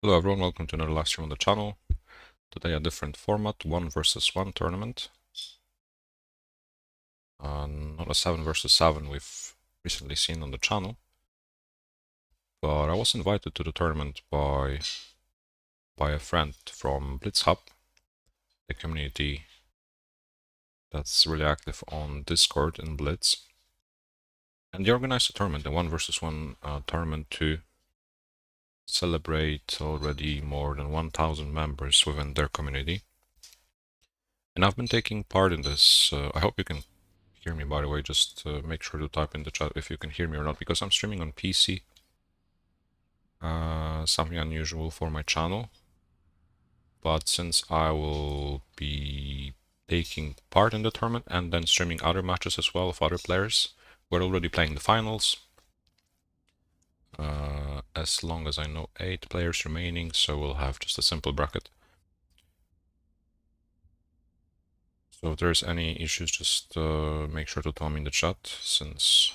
Hello everyone, welcome to another live stream on the channel. Today a different format, 1 versus 1 tournament. Not a 7 versus 7 we've recently seen on the channel. But I was invited to the tournament by a friend from BlitzHub, the community that's really active on Discord in Blitz. And they organized a tournament, a 1 versus 1 tournament to celebrate already more than 1,000 members within their community. And I've been taking part in this. I hope you can hear me, by the way. Just make sure to type in the chat if you can hear me or not, because I'm streaming on PC. Something unusual for my channel. But since I will be taking part in the tournament and then streaming other matches as well of other players, we're already playing the finals. As long as I know 8 players remaining, so we'll have just a simple bracket. So if there's any issues, just make sure to tell me in the chat, since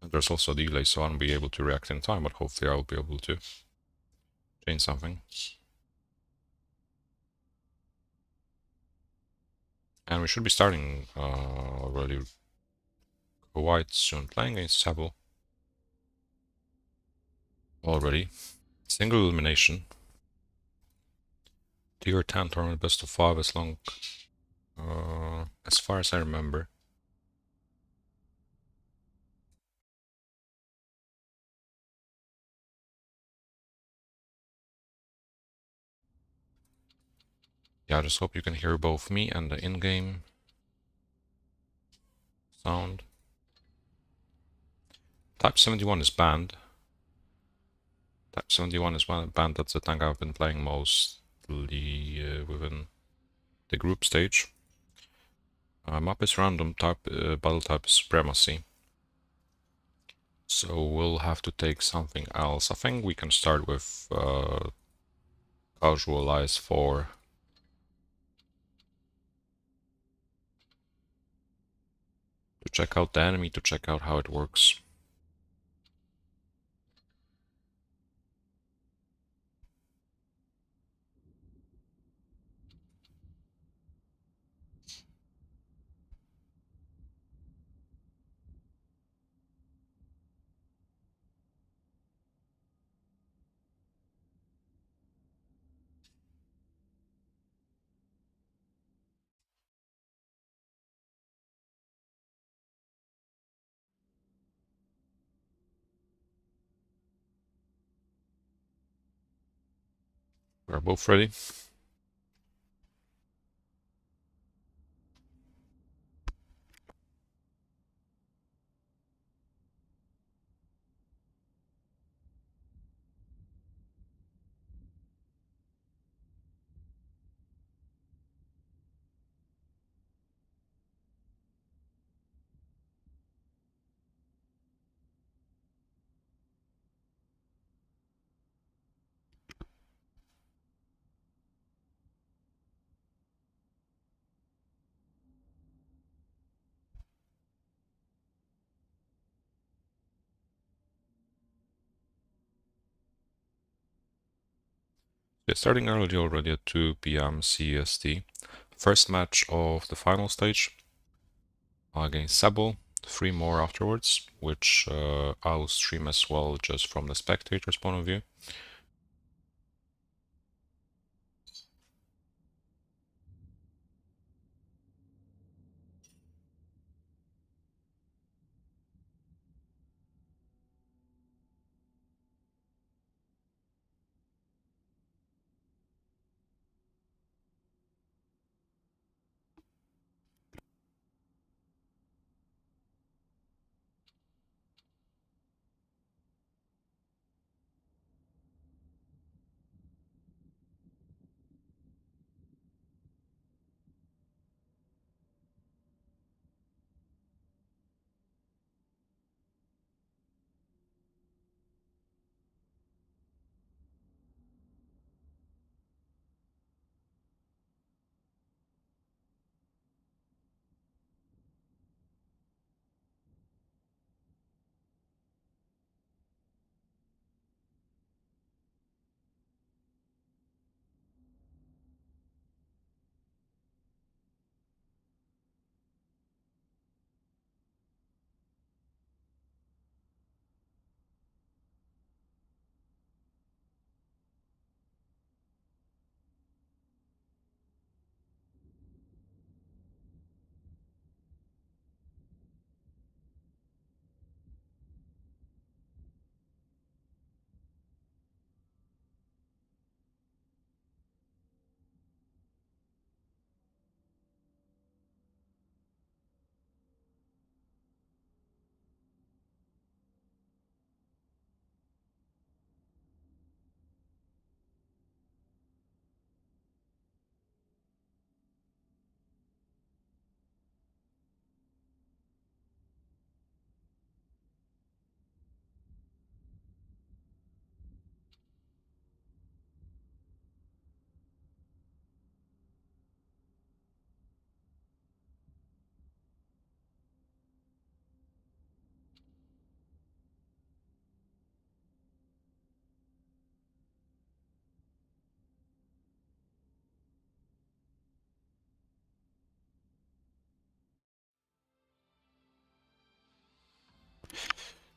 there's also a delay, so I won't be able to react in time, but hopefully I'll be able to change something. And we should be starting already quite soon, playing against Sable. Already. Single elimination. Tier 10 tournament, best of 5, as far as I remember. Yeah, I just hope you can hear both me and the in-game sound. Type 71 is banned. Type 71 is banned. That's the tank I've been playing mostly within the group stage. Map is random, battle type is supremacy. So we'll have to take something else. I think we can start with casualize 4. To check out the enemy, to check out how it works. We're both ready. Yeah, starting early already at 2 PM CEST. First match of the final stage against Sable. 3 more afterwards, which I'll stream as well, just from the spectator's point of view.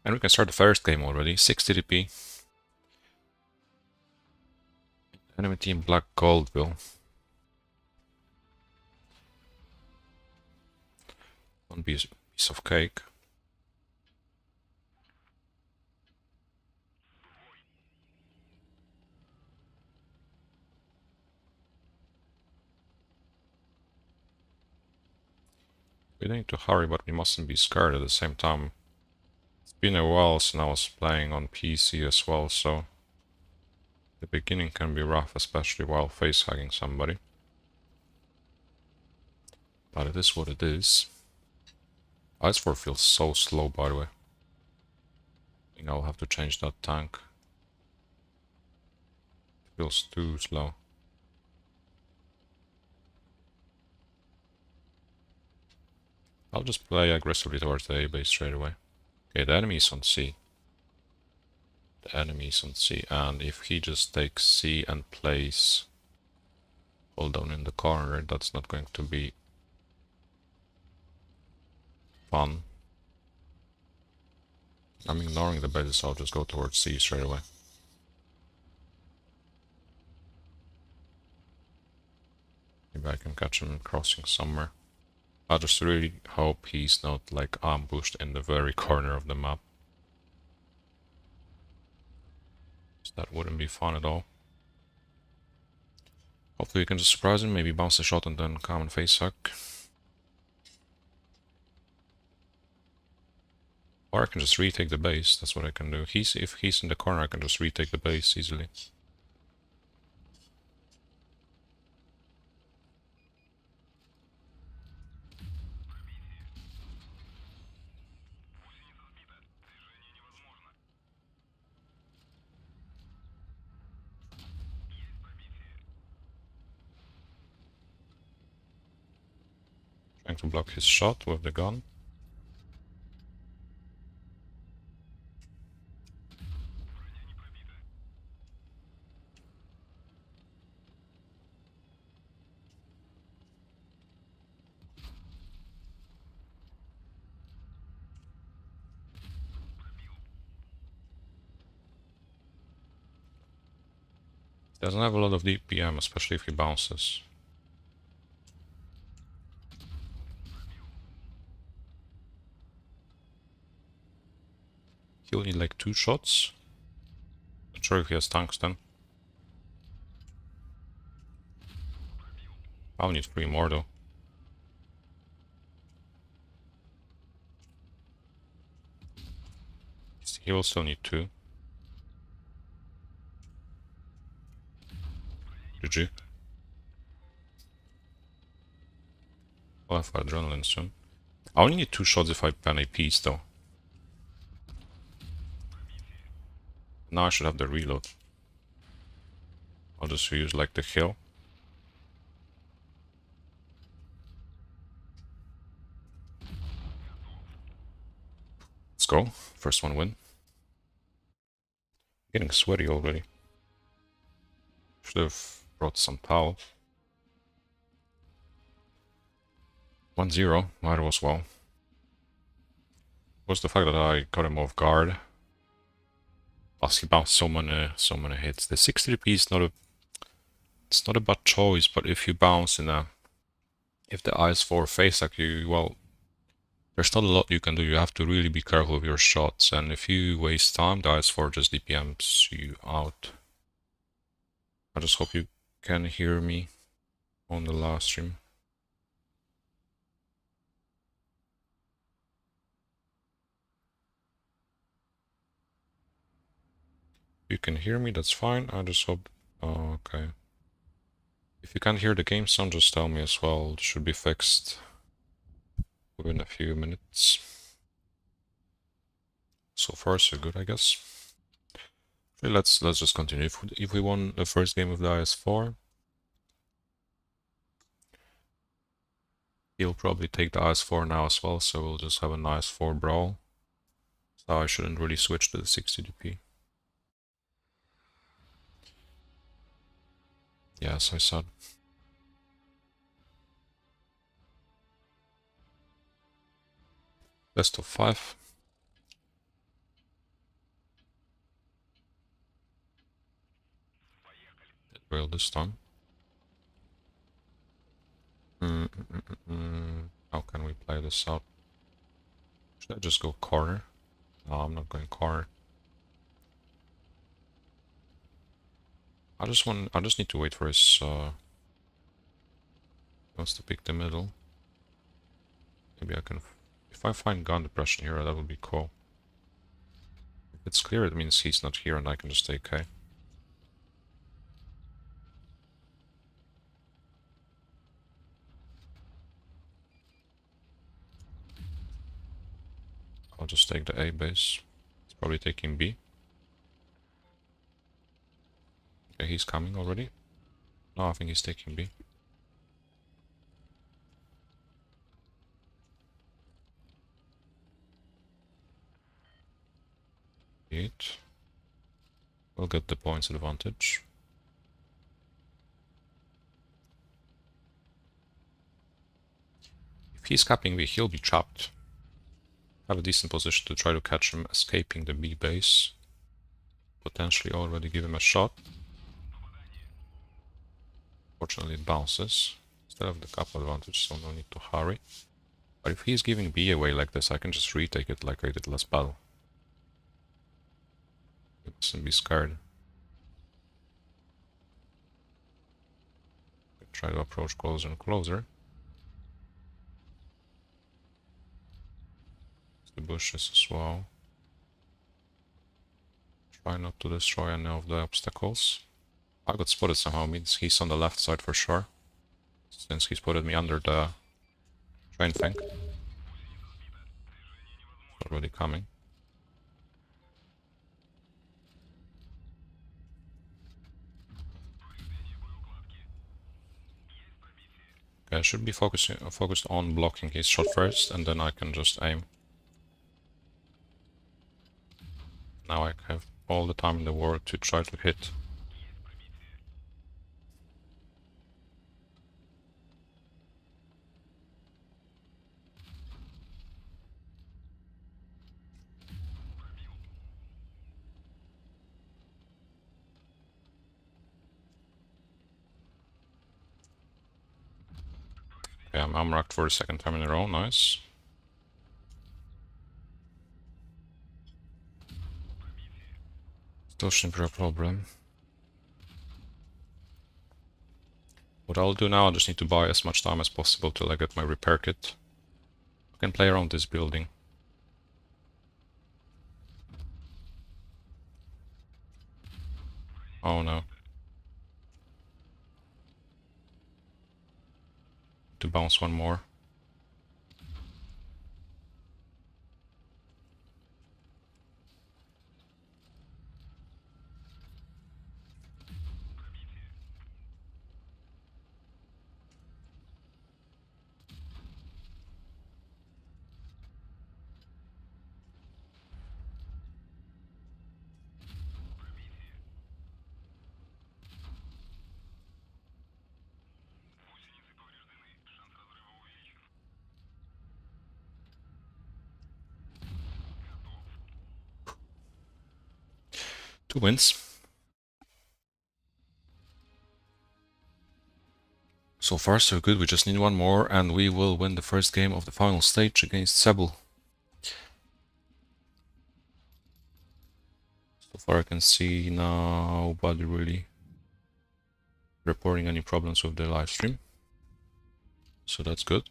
And we can start the first game already. 60 DP. Enemy team Black Goldville. One piece of cake. We don't need to hurry, but we mustn't be scared at the same time. It's been a while since I was playing on PC as well, so the beginning can be rough, especially while facehugging somebody. But it is what it is. Ice 4 feels so slow, by the way. I think I'll have to change that tank. It feels too slow. I'll just play aggressively towards the A base straight away. Okay, the enemy is on C. The enemy is on C, and if he just takes C and plays hold down in the corner, that's not going to be fun. I'm ignoring the bases, so I'll just go towards C straight away. Maybe I can catch him crossing somewhere. I just really hope he's not like ambushed in the very corner of the map. That wouldn't be fun at all. Hopefully we can just surprise him, maybe bounce a shot and then come and face hack. Or I can just retake the base, that's what I can do. If he's in the corner, I can just retake the base easily. Trying to block his shot with the gun. Doesn't have a lot of DPM, especially if he bounces. He'll need like 2 shots. Not sure if he has tungsten. I'll need 3 more though. He will still need 2. GG. I'll have adrenaline soon. I only need 2 shots if I ban a piece though. Now I should have the reload. I'll just use like the hill. Let's go. First one win. Getting sweaty already. Should have brought some towel. 1-0, might as well. Was the fact that I got him off guard. Plus he bounced so many hits. The 60p is it's not a bad choice, but if you bounce if the IS-4 face like you, well, there's not a lot you can do. You have to really be careful with your shots, and if you waste time, the IS-4 just DPMs you out. I just hope you can hear me on the live stream. If you can hear me, that's fine. I just hope... Oh, okay. If you can't hear the game sound, just tell me as well. It should be fixed within a few minutes. So far, so good, I guess. Okay, let's just continue. If we won the first game of the IS-4, he'll probably take the IS-4 now as well, so we'll just have a nice 4 brawl. So I shouldn't really switch to the 60 DP. Yeah, as I said. Best of 5. Well, this time. How can we play this out? Should I just go corner? No, I'm not going corner. I just need to wait for his he wants to pick the middle. Maybe I can, if I find gun depression here, that would be cool. If it's clear, it means he's not here and I can just take K. I'll just take the A base. He's probably taking B. Okay, he's coming already. No, I think he's taking B. Eight. We'll get the points advantage. If he's capping B, he'll be trapped. Have a decent position to try to catch him escaping the B base. Potentially already give him a shot. Fortunately it bounces. Still have the cap advantage, so no need to hurry. But if he's giving B away like this, I can just retake it like I did last battle. He mustn't be scared. Try to approach closer and closer. The bushes as well. Try not to destroy any of the obstacles. I got spotted somehow, means he's on the left side for sure. Since he spotted me under the train tank. Already coming. Okay, I should be focused on blocking his shot first, and then I can just aim. Now I have all the time in the world to try to hit. Okay, I'm racked for the second time in a row, nice. Still shouldn't be a problem. What I'll do now, I just need to buy as much time as possible till I get my repair kit. I can play around this building. Oh no. To bounce one more. Two wins. So far so good, we just need one more and we will win the first game of the final stage against Sable. So far I can see nobody really reporting any problems with the live stream. So that's good.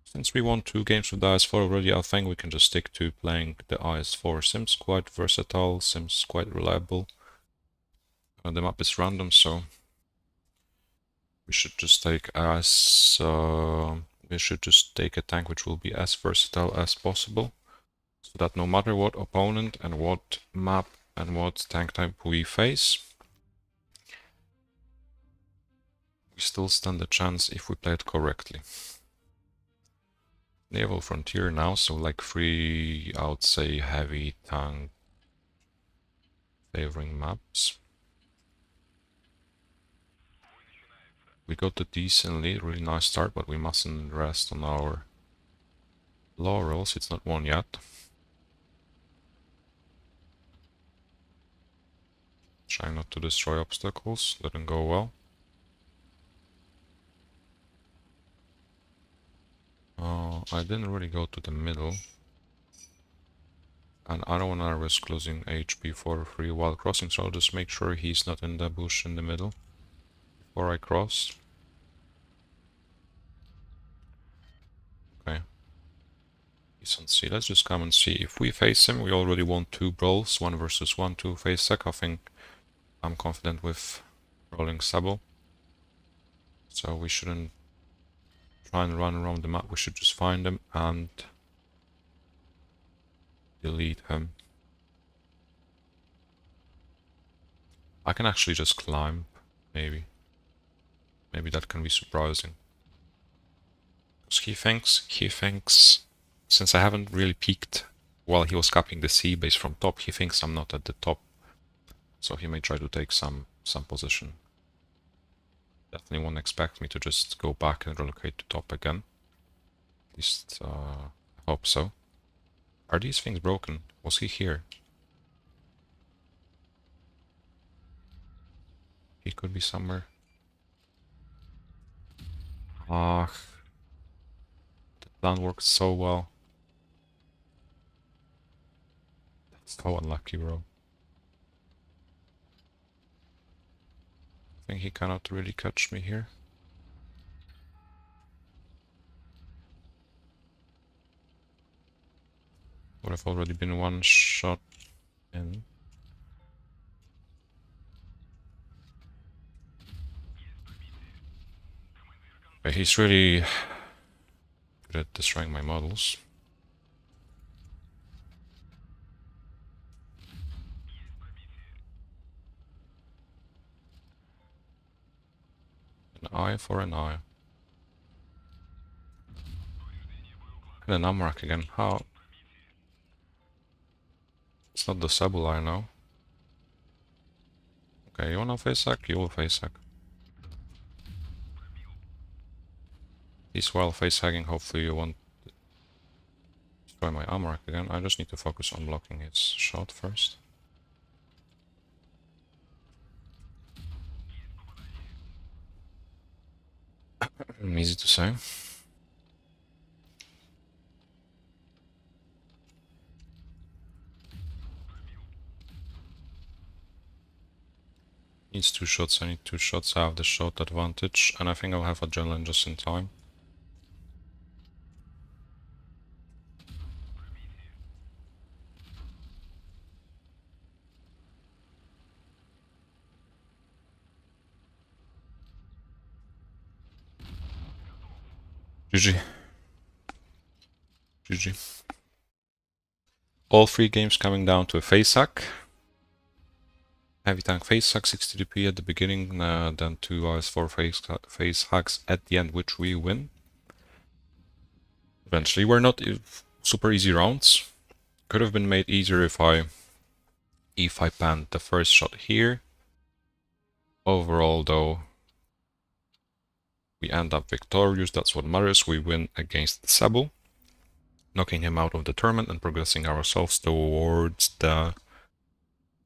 Since we won 2 games with the IS-4 already, I think we can just stick to playing the IS-4. Seems quite versatile, seems quite reliable. The map is random, so we should just take a tank which will be as versatile as possible, so that no matter what opponent and what map and what tank type we face, we still stand a chance if we play it correctly. Naval Frontier now, so like 3, I would say, heavy tank favoring maps. We got a decently, really nice start, but we mustn't rest on our laurels. It's not won yet. Trying not to destroy obstacles, didn't go well. I didn't really go to the middle. And I don't want to risk losing HP for free while crossing, so I'll just make sure he's not in the bush in the middle before I cross. Okay. Decent see. Let's just come and see. If we face him, we already won 2 brawls, 1 versus 1, 2 face sec. I think I'm confident with rolling Sable. So we shouldn't try and run around the map, we should just find him and delete him. I can actually just climb, maybe. Maybe that can be surprising. Because he thinks, since I haven't really peeked while he was capping the sea base from top, he thinks I'm not at the top. So he may try to take some position. Definitely won't expect me to just go back and relocate to top again. At least, I hope so. Are these things broken? Was he here? He could be somewhere. Ah, the plan worked so well. That's so unlucky, bro. I think he cannot really catch me here. Would have already been one shot in. But he's really good at destroying my models. An eye for an eye. And an Amrak again. How? It's not the Sable I know. Okay, you wanna face hack? You will face hack. He's well face hacking, hopefully you won't destroy my Amrak again. I just need to focus on blocking his shot first. Easy to say. Needs 2 shots, I need 2 shots, I have the shot advantage, and I think I'll have adrenaline just in time. GG. GG. All 3 games coming down to a face hack. Heavy tank face hack, 60 DP at the beginning, then 2 IS4 face hacks at the end, which we win. Eventually, were not super easy rounds. Could have been made easier if I panned the first shot here. Overall, though, we end up victorious. That's what matters. We win against Sable, knocking him out of the tournament and progressing ourselves towards the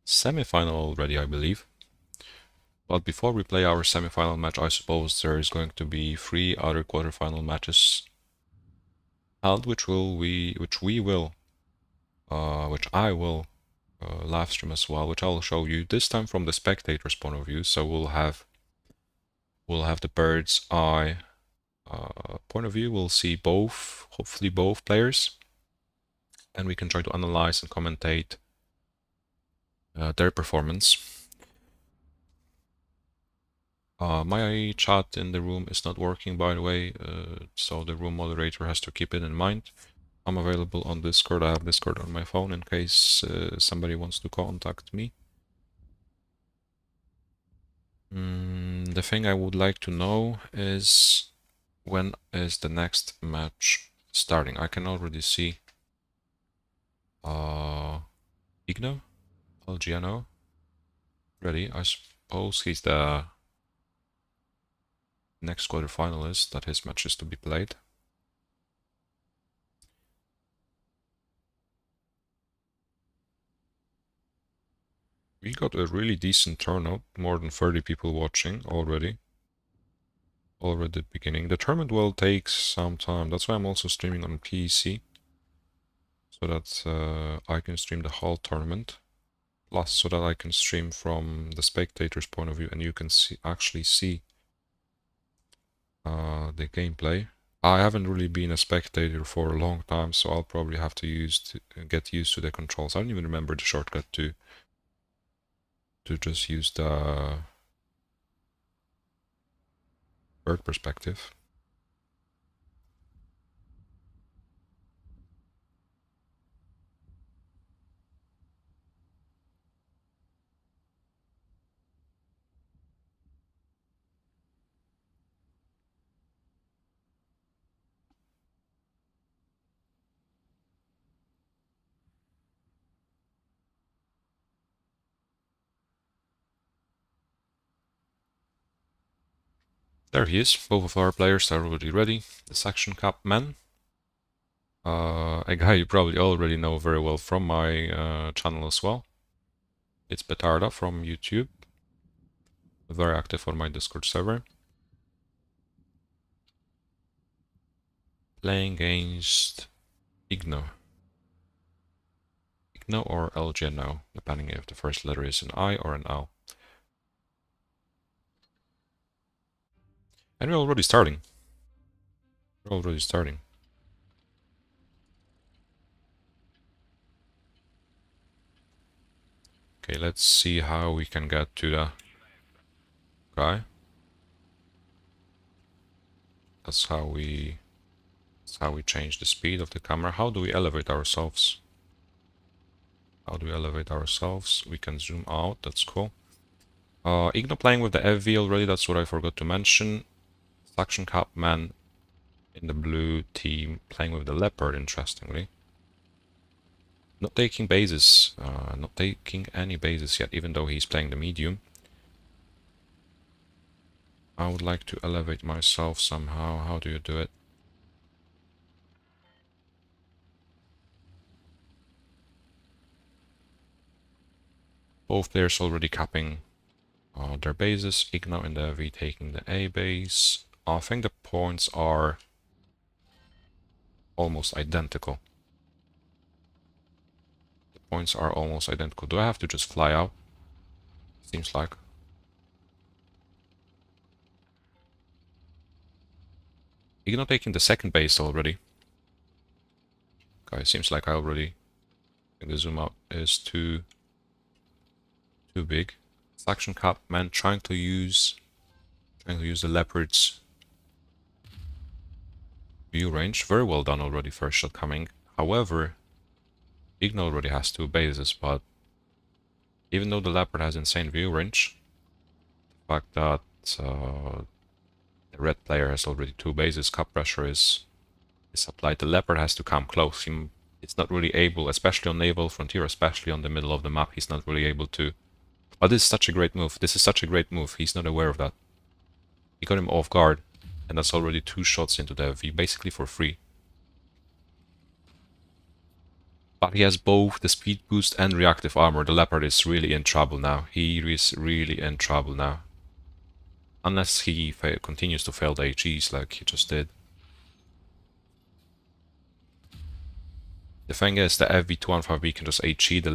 semi-final already, I believe. But before we play our semi-final match, I suppose there is going to be 3 other quarterfinal matches held, which I will live stream as well, which I'll show you this time from the spectator's point of view. So we'll have the bird's eye point of view. We'll see both, hopefully both players, and we can try to analyze and commentate their performance. My chat in the room is not working, by the way, so the room moderator has to keep it in mind. I'm available on Discord. I have Discord on my phone in case somebody wants to contact me. The thing I would like to know is when is the next match starting? I can already see Igno, LGNO, ready. I suppose he's the next quarterfinalist that his match is to be played. We got a really decent turnout, more than 30 people watching already. Already at the beginning. The tournament will take some time, that's why I'm also streaming on PC. So that I can stream the whole tournament. Plus, so that I can stream from the spectator's point of view and you can actually see the gameplay. I haven't really been a spectator for a long time, so I'll probably have to get used to the controls. I don't even remember the shortcut to just use the bird perspective. There he is. Both of our players are already ready. The section cap man. A guy you probably already know very well from my channel as well. It's Petarda from YouTube. Very active on my Discord server. Playing against Igno. Igno or LGNO, depending if the first letter is an I or an L. And we're already starting. We're already starting. Okay, let's see how we can get to the guy. That's how we change the speed of the camera. How do we elevate ourselves? How do we elevate ourselves? We can zoom out, that's cool. Igno playing with the FV already, that's what I forgot to mention. Suction Cap Man in the blue team playing with the Leopard, interestingly. Not taking bases, not taking any bases yet, even though he's playing the medium. I would like to elevate myself somehow. How do you do it? Both players already capping their bases. Igno and the V taking the A base. I think the points are almost identical. The points are almost identical. Do I have to just fly out? Seems like. Igno taking the second base already. Okay, seems like I already think the zoom out is too big. Suction Cap Man trying to use the Leopard's view range. Very well done already, first shot coming. However, Igno already has 2 bases, but even though the Leopard has insane view range, the fact that the red player has already 2 bases, cap pressure is applied. The Leopard has to come close. It's not really able, especially on Naval Frontier, especially on the middle of the map, he's not really able to. But this is such a great move. This is such a great move. He's not aware of that. He got him off guard, and that's already 2 shots into the V, basically for free. But he has both the speed boost and reactive armor. The Leopard is really in trouble now. He is really in trouble now. Unless he continues to fail the HEs like he just did. The thing is, the FV215B can just HE the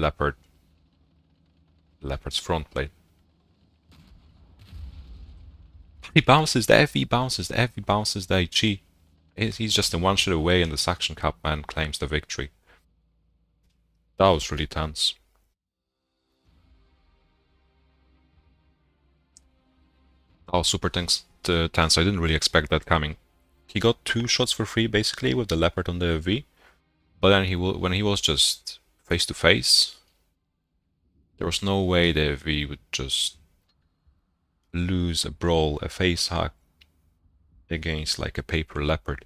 Leopard's front plate. He bounces, the FV bounces, the FV bounces the HE. He's just a one shot away and the Suction Cap Man claims the victory. That was really tense. That was super tense. I didn't really expect that coming. He got 2 shots for free basically with the Leopard on the V. But then when he was just face to face, there was no way the V would just lose a brawl, a face hack against like a paper Leopard.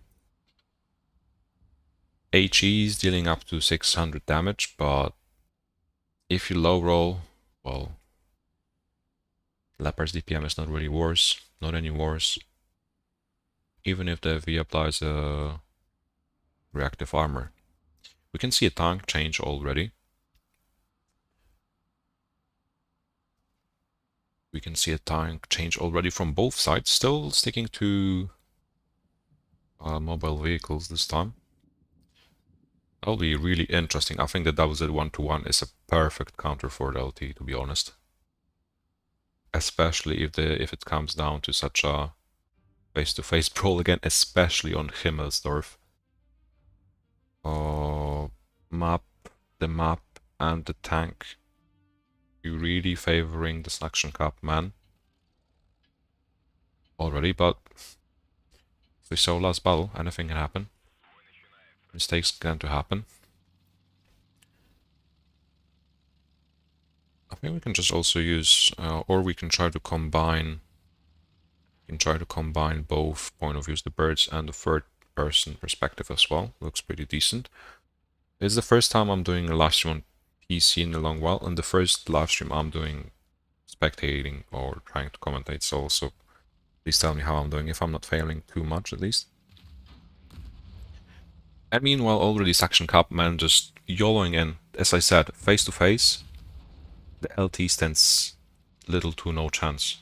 HE is dealing up to 600 damage, but if you low roll, well, Leopard's DPM is not really worse, not any worse. Even if the V applies a reactive armor. We can see a tank change already. We can see a tank change already from both sides, still sticking to mobile vehicles this time. That'll be really interesting. I think the WZ 1-1 is a perfect counter for the LT, to be honest. Especially if it comes down to such a face-to-face brawl again, especially on Himmelsdorf. The map and the tank. You really favoring the Suction Cup, man. Already, but we saw last battle, anything can happen. Mistakes going to happen. I think we can just also use, or we can try to combine. Both point of views, the birds and the third person perspective as well. Looks pretty decent. It's the first time I'm doing a live stream on PC in a long while, and the first live stream I'm doing spectating or trying to commentate, so please tell me how I'm doing, if I'm not failing too much at least. And meanwhile, already Suction Cup man just YOLOing in. As I said, face to face, the LT stands little to no chance.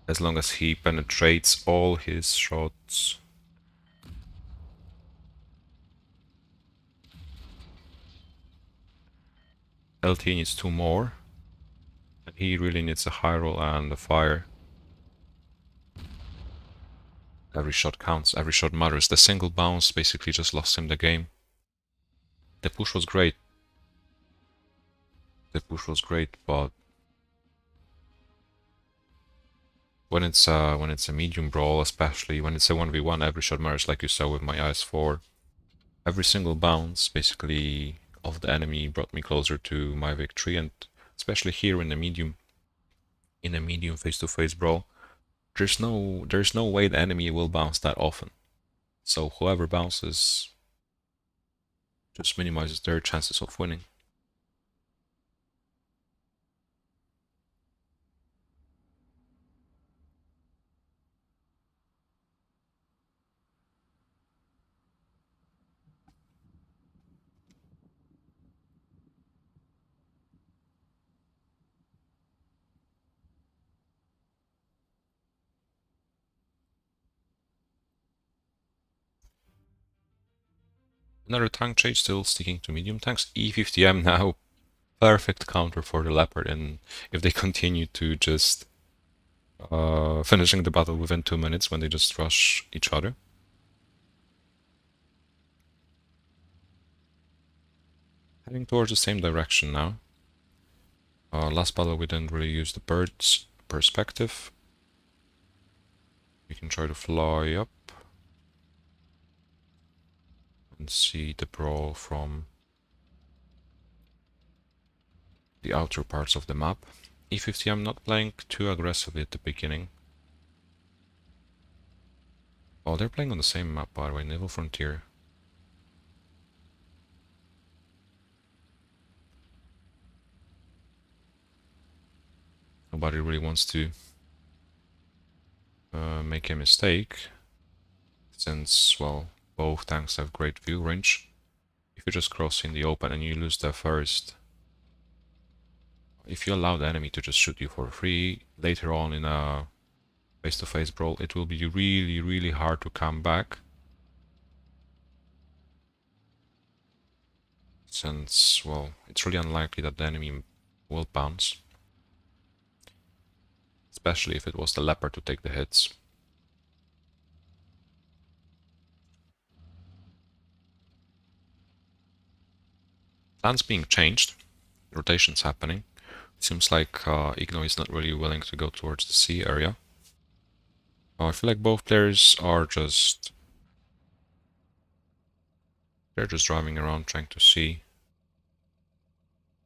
As long as he penetrates all his shots. LT needs 2 more. And he really needs a high roll and a fire. Every shot counts, every shot matters. The single bounce basically just lost him the game. The push was great. But when it's a medium brawl, especially when it's a 1v1, every shot matters, like you saw with my IS-4. Every single bounce basically of the enemy brought me closer to my victory, and especially here in a medium face-to-face brawl, there's no way the enemy will bounce that often. So whoever bounces just minimizes their chances of winning. Another tank change, still sticking to medium tanks. E50M now, perfect counter for the Leopard, and if they continue to just finishing the battle within 2 minutes when they just rush each other. Heading towards the same direction now. Last battle we didn't really use the bird's perspective. We can try to fly up and see the brawl from the outer parts of the map. E50 I'm not playing too aggressively at the beginning. Oh, they're playing on the same map, by the way, Naval Frontier. Nobody really wants to make a mistake, since, well, both tanks have great view range. If you just cross in the open and you lose the first, if you allow the enemy to just shoot you for free, later on in a face-to-face brawl, it will be really, really hard to come back. Since, well, it's really unlikely that the enemy will bounce. Especially if it was the Leopard to take the hits. Plans being changed, rotations happening. It seems like Igno is not really willing to go towards the sea area. I feel like both players are just... they're just driving around trying to see.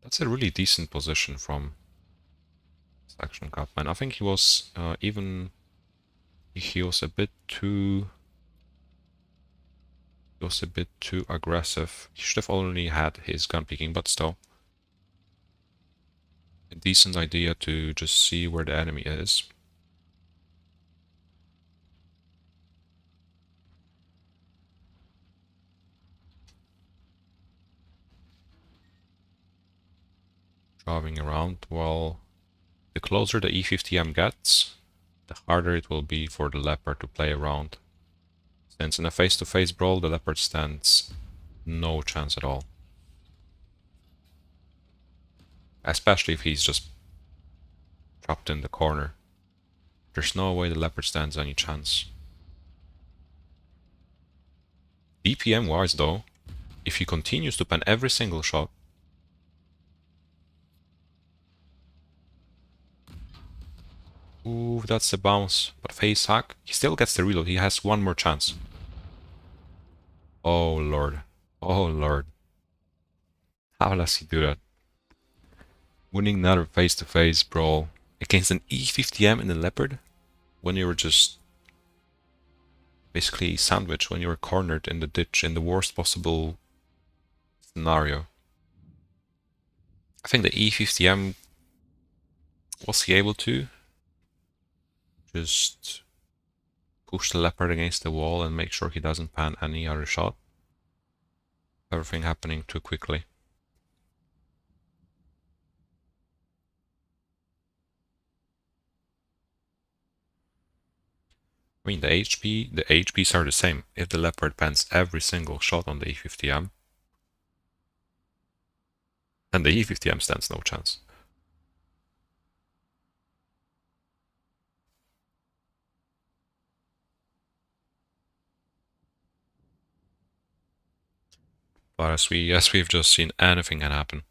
That's a really decent position from Suction Cup, and I think he was he was a bit too aggressive. He should have only had his gun peeking, but still a decent idea to just see where the enemy is. Driving around while The closer the E50M gets, the harder it will be for the leopard to play around. Since in a face-to-face brawl, the leopard stands no chance at all. Especially if he's just trapped in the corner. There's no way the leopard stands any chance. DPM wise though, if he continues to pen every single shot, ooh, that's the bounce, but face hack, he still gets the reload, he has one more chance. Oh lord, oh lord. How does he do that? Winning another face-to-face brawl against an E50M in the leopard, when you were just basically sandwiched, when you were cornered in the ditch in the worst possible scenario. I think the E50M, was he able to just push the leopard against the wall and make sure he doesn't pan any other shot? Everything happening too quickly. I mean, the HPs are the same. If the leopard pans every single shot on the E50M, then the E50M stands no chance. But as we've just seen, anything can happen.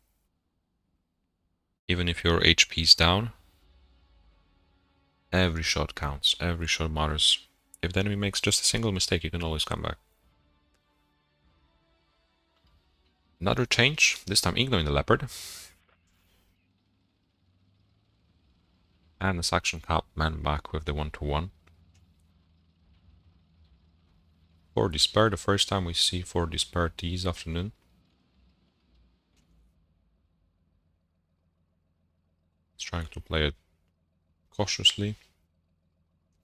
Even if your HP's down, every shot counts. Every shot matters. If the enemy makes just a single mistake, you can always come back. Another change, this time Igno in the leopard. And the Saxon Cap man back with the 1-to-1. 4 Despair, the first time we see 4 Despair this afternoon. It's trying to play it cautiously.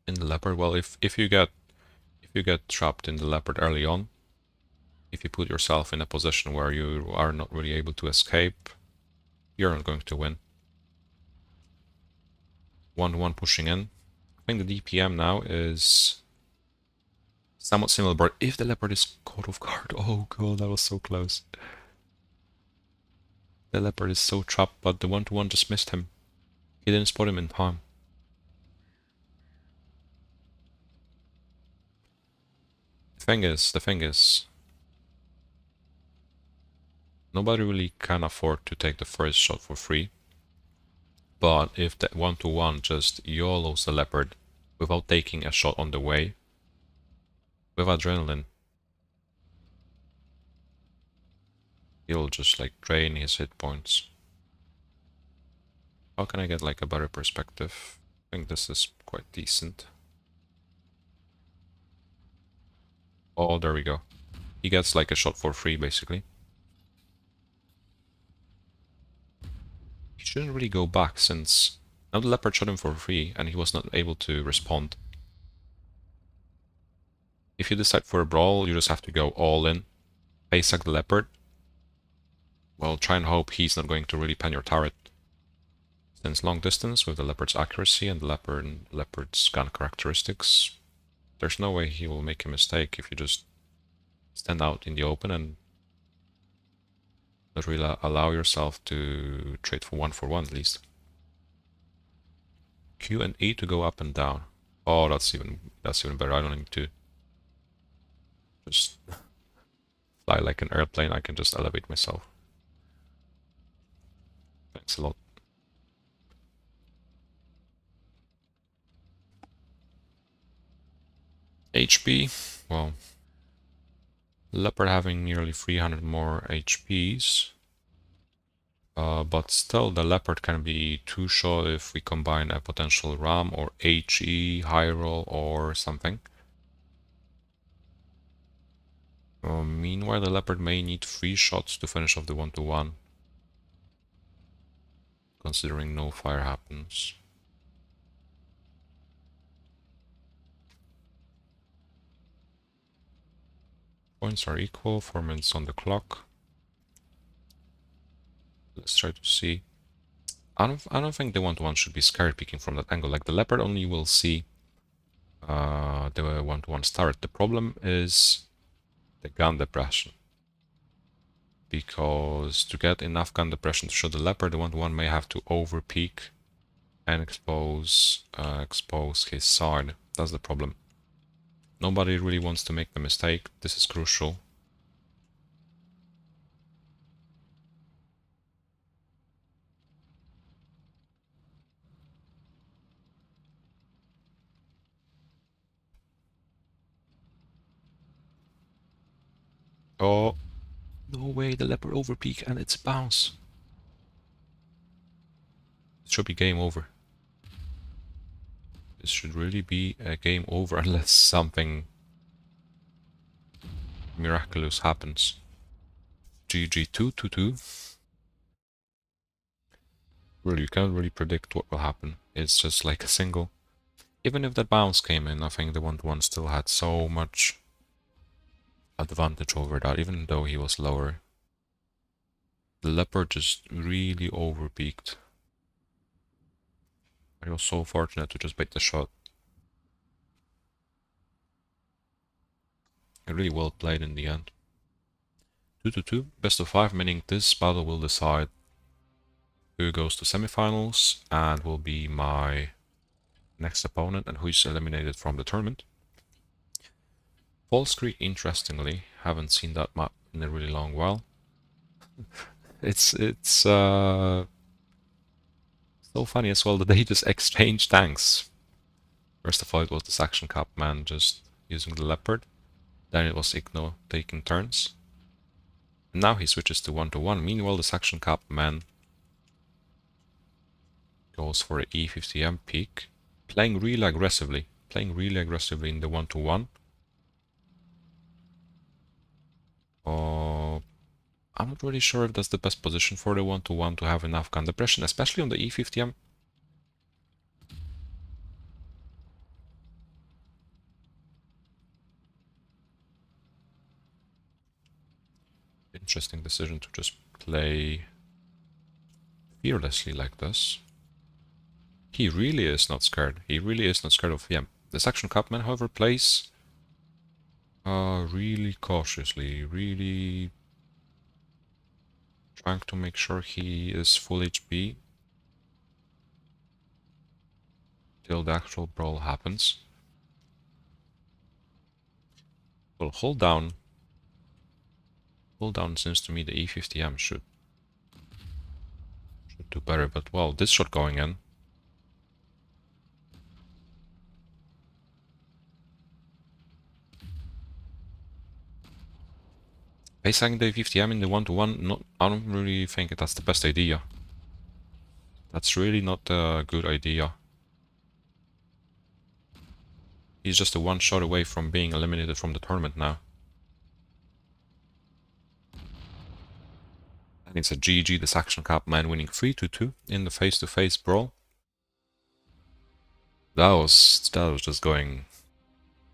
In the leopard, well, if you get trapped in the leopard early on, if you put yourself in a position where you are not really able to escape, you're not going to win. 1-to-1 pushing in. I think the DPM now is somewhat similar, but if the leopard is caught off guard, oh god, that was so close. The leopard is so trapped, but the 1-to-1 just missed him. He didn't spot him in time. The thing is, nobody really can afford to take the first shot for free. But if that 1-to-1 just YOLOs the leopard without taking a shot on the way, with adrenaline, he'll just like drain his hit points. How can I get like a better perspective? I think this is quite decent. Oh, there we go. He gets like a shot for free, basically. He shouldn't really go back, since now the leopard shot him for free and he was not able to respond. If you decide for a brawl, you just have to go all in. Paysac the leopard. Well, try and hope he's not going to really pen your turret. Since long distance, with the leopard's accuracy and the leopard's gun characteristics, there's no way he will make a mistake if you just stand out in the open and not really allow yourself to trade for 1-for-1 at least. Q and E to go up and down. Oh, that's even better. I don't need to just fly like an airplane. I can just elevate myself. Thanks a lot. HP, well, leopard having nearly 300 more HPs, but still the leopard can be too short if we combine a potential RAM or HE, high roll or something. Meanwhile, the leopard may need 3 shots to finish off the 1-to-1, considering no fire happens. Points are equal, 4 minutes on the clock. Let's try to see. I don't think the 1-to-1 should be scared peeking from that angle. Like the leopard only will see the 1-to-1 start. The problem is the gun depression. Because to get enough gun depression to show the leopard, the 1-to-1 may have to over peek and expose his side. That's the problem. Nobody really wants to make the mistake. This is crucial. Oh, no way, the leopard over peek and it's bounce. It should be game over. This should really be a game over unless something miraculous happens. GG 2-2-2. Really, you can't really predict what will happen. It's just like a single. Even if that bounce came in, I think the 1-to-1 still had so much advantage over that, even though he was lower. The leopard just really overpeaked. I was so fortunate to just bait the shot. Really well played in the end. 2-2-2, best of 5, meaning this battle will decide who goes to semifinals and will be my next opponent and who is eliminated from the tournament. False Creek, interestingly, haven't seen that map in a really long while. It's so funny as well that they just exchange tanks. First of all, it was the Section Cup man just using the leopard. Then it was Igno taking turns. And now he switches to 1-to-1. Meanwhile, the Section Cup man goes for an E50M peak, playing really aggressively in the 1-to-1. I'm not really sure if that's the best position for the 1-to-1 to have enough gun depression, especially on the E50M. Interesting decision to just play fearlessly like this. He really is not scared. He really is not scared of him. The Section Cupman, however, plays really cautiously, really trying to make sure he is full HP till the actual brawl happens. Well, hold down seems to me the E50M should do better, but well, this shot going in. Placing the E50M in the 1-to-1, I don't really think that's the best idea. That's really not a good idea. He's just a one shot away from being eliminated from the tournament now. And it's a GG, the Section Cup man winning 3-2 in the face-to-face brawl. That was just going...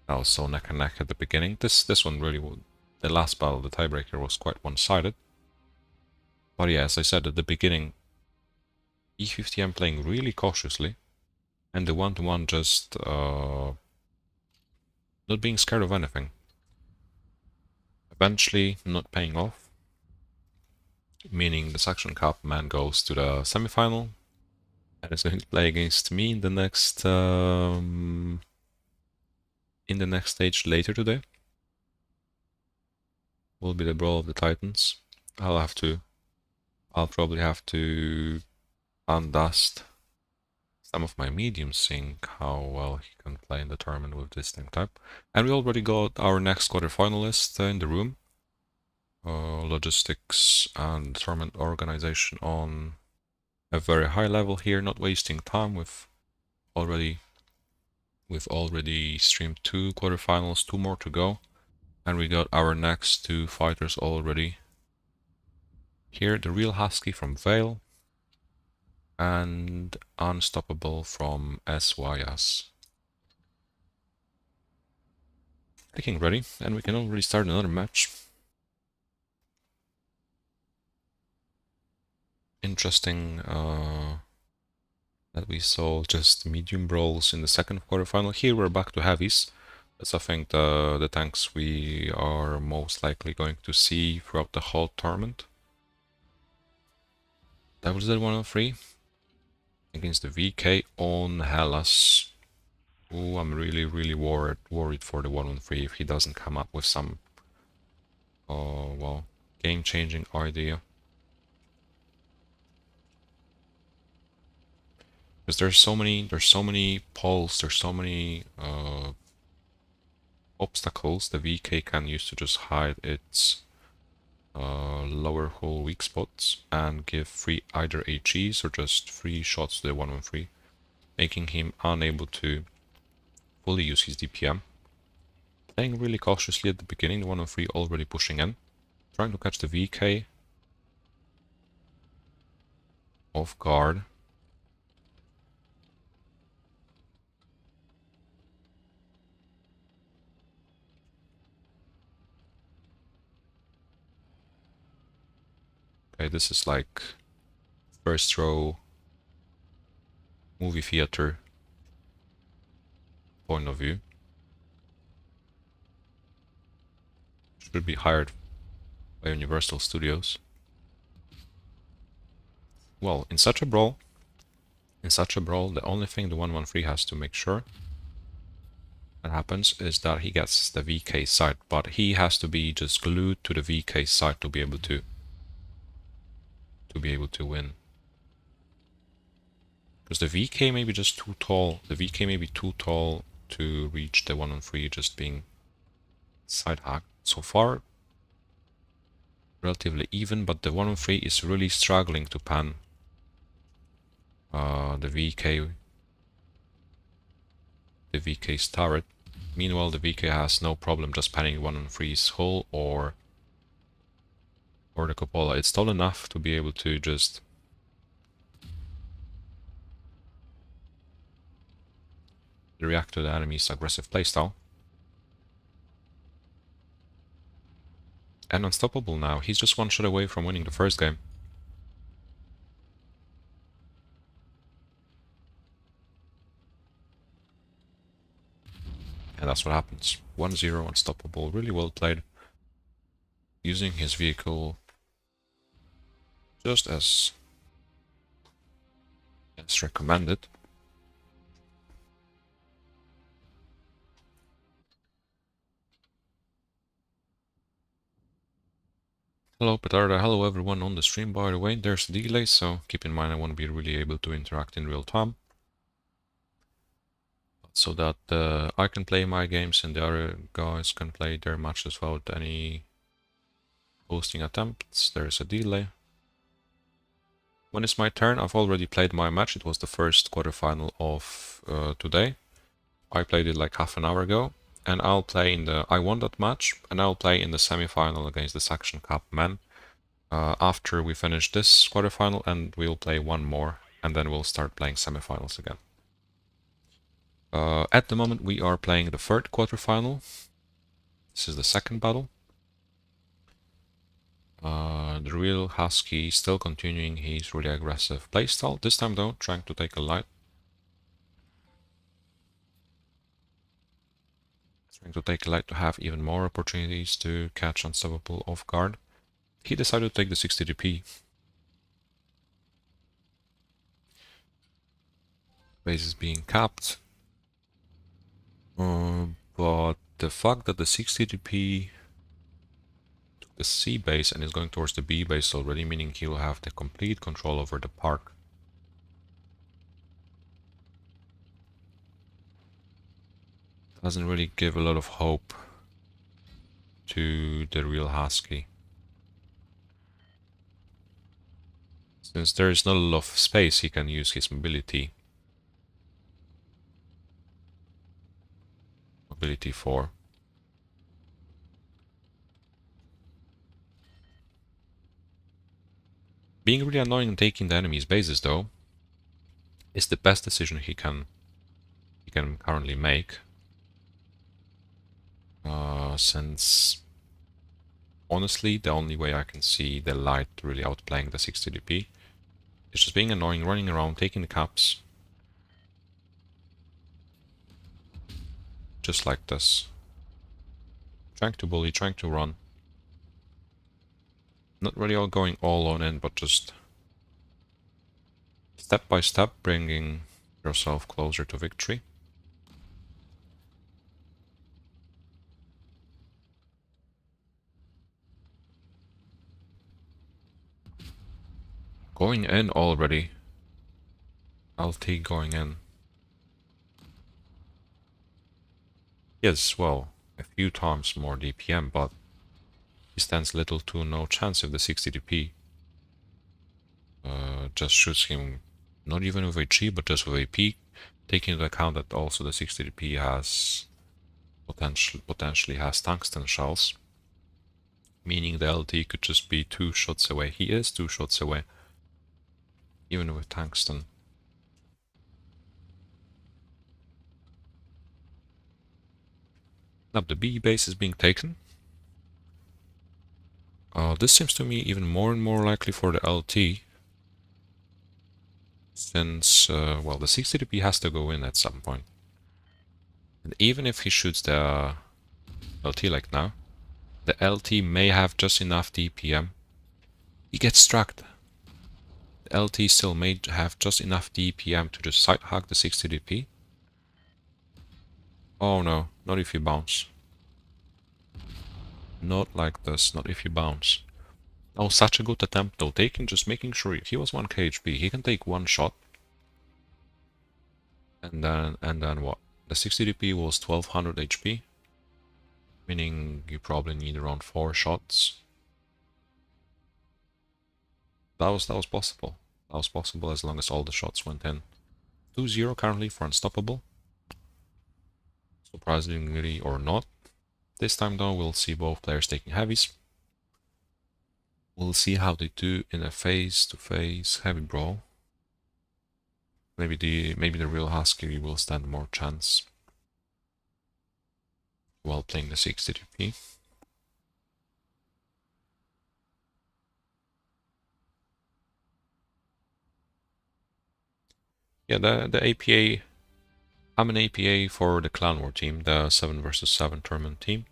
That was so neck and neck at the beginning. This one really would... The last battle, the tiebreaker, was quite one-sided. But yeah, as I said at the beginning, E50M playing really cautiously, and the 1-to-1 just not being scared of anything. Eventually not paying off, meaning the Section Cup man goes to the semi-final and is going to play against me in the next stage later today. Will be the Brawl of the Titans. I'll probably have to undust some of my mediums, seeing how well he can play in the tournament with this tank type. And we already got our next quarterfinalist in the room. Logistics and tournament organization on a very high level here, not wasting time. We've already streamed 2 quarterfinals, 2 more to go. And we got our next 2 fighters already. Here, the real Husky from Vale and Unstoppable from SYS. Clicking ready, and we can already start another match. Interesting that we saw just medium brawls in the second quarterfinal. Here we're back to heavies. That's I think the tanks we are most likely going to see throughout the whole tournament. That was the 103 against the VK on Hellas. Ooh, I'm really worried for the 113 if he doesn't come up with some well, game-changing idea. Because there's so many poles, there's so many obstacles the VK can use to just hide its lower hull weak spots and give free either HEs or just free shots to the 113, making him unable to fully use his DPM. Playing really cautiously at the beginning, the 113 already pushing in, trying to catch the VK off guard. Okay, this is like first row movie theater point of view. Should be hired by Universal Studios. Well, in such a brawl, the only thing the 113 has to make sure that happens is that he gets the VK side, but he has to be just glued to the VK side to be able to win. Because the VK may be just too tall. The VK may be too tall to reach the 113 just being side hacked. So far, relatively even, but the 113 is really struggling to pan the VK's turret. Meanwhile, the VK has no problem just panning 113's hull or the cupola. It's tall enough to be able to just react to the enemy's aggressive playstyle. And unstoppable now. He's just one shot away from winning the first game. And that's what happens. 1-0 unstoppable. Really well played. Using his vehicle just as recommended. Hello Petarda, hello everyone on the stream. By the way, there's a delay, so keep in mind I won't be really able to interact in real time. So that I can play my games and the other guys can play their matches without any hosting attempts. There's a delay. When it's my turn, I've already played my match. It was the first quarterfinal of today. I played it like half an hour ago. And I'll play in the... I won that match, and I'll play in the semi-final against the Section Cup men after we finish this quarterfinal, and we'll play one more, and then we'll start playing semi-finals again. At the moment, we are playing the third quarterfinal. This is the second battle. The real Husky still continuing his really aggressive playstyle. This time, though, trying to take a light. Trying to take a light to have even more opportunities to catch Unstoppable off guard. He decided to take the 60 DP. Base is being capped. But the fact that the 60 DP took the C base and is going towards the B base already, meaning he will have the complete control over the park. Doesn't really give a lot of hope to the real Husky. Since there is not a lot of space, he can use his mobility. Mobility 4. Being really annoying and taking the enemy's bases, though, is the best decision he can currently make. Since honestly, the only way I can see the light really outplaying the 60 DP is just being annoying, running around, taking the caps, just like this. Trying to bully, trying to run. Not really all going all on in, but just step by step bringing yourself closer to victory. Going in already. LT going in. Yes, well, a few times more DPM, but he stands little to no chance if the 60 DP just shoots him, not even with HE, but just with AP, taking into account that also the 60 DP has potentially has tungsten shells, meaning the LT could just be 2 shots away. He is 2 shots away, even with tungsten. Now the B base is being taken. This seems to me even more and more likely for the LT, since, well, the 60 DP has to go in at some point. And even if he shoots the LT like now, the LT may have just enough DPM. He gets struck. The LT still may have just enough DPM to just side hug the 60 DP. Oh no, not if you bounce. Not like this, not if you bounce. Oh, such a good attempt though, just making sure he was 1k HP, he can take one shot. And then what? The 60 DP was 1200 HP, meaning you probably need around 4 shots. That was possible. That was possible as long as all the shots went in. 2-0 currently for Unstoppable. Surprisingly or not. This time though, we'll see both players taking heavies. We'll see how they do in a face-to-face heavy brawl. Maybe the real Husky will stand more chance while playing the 60 DP. Yeah, the APA. I'm an APA for the Clan War team, the 7 vs 7 tournament team.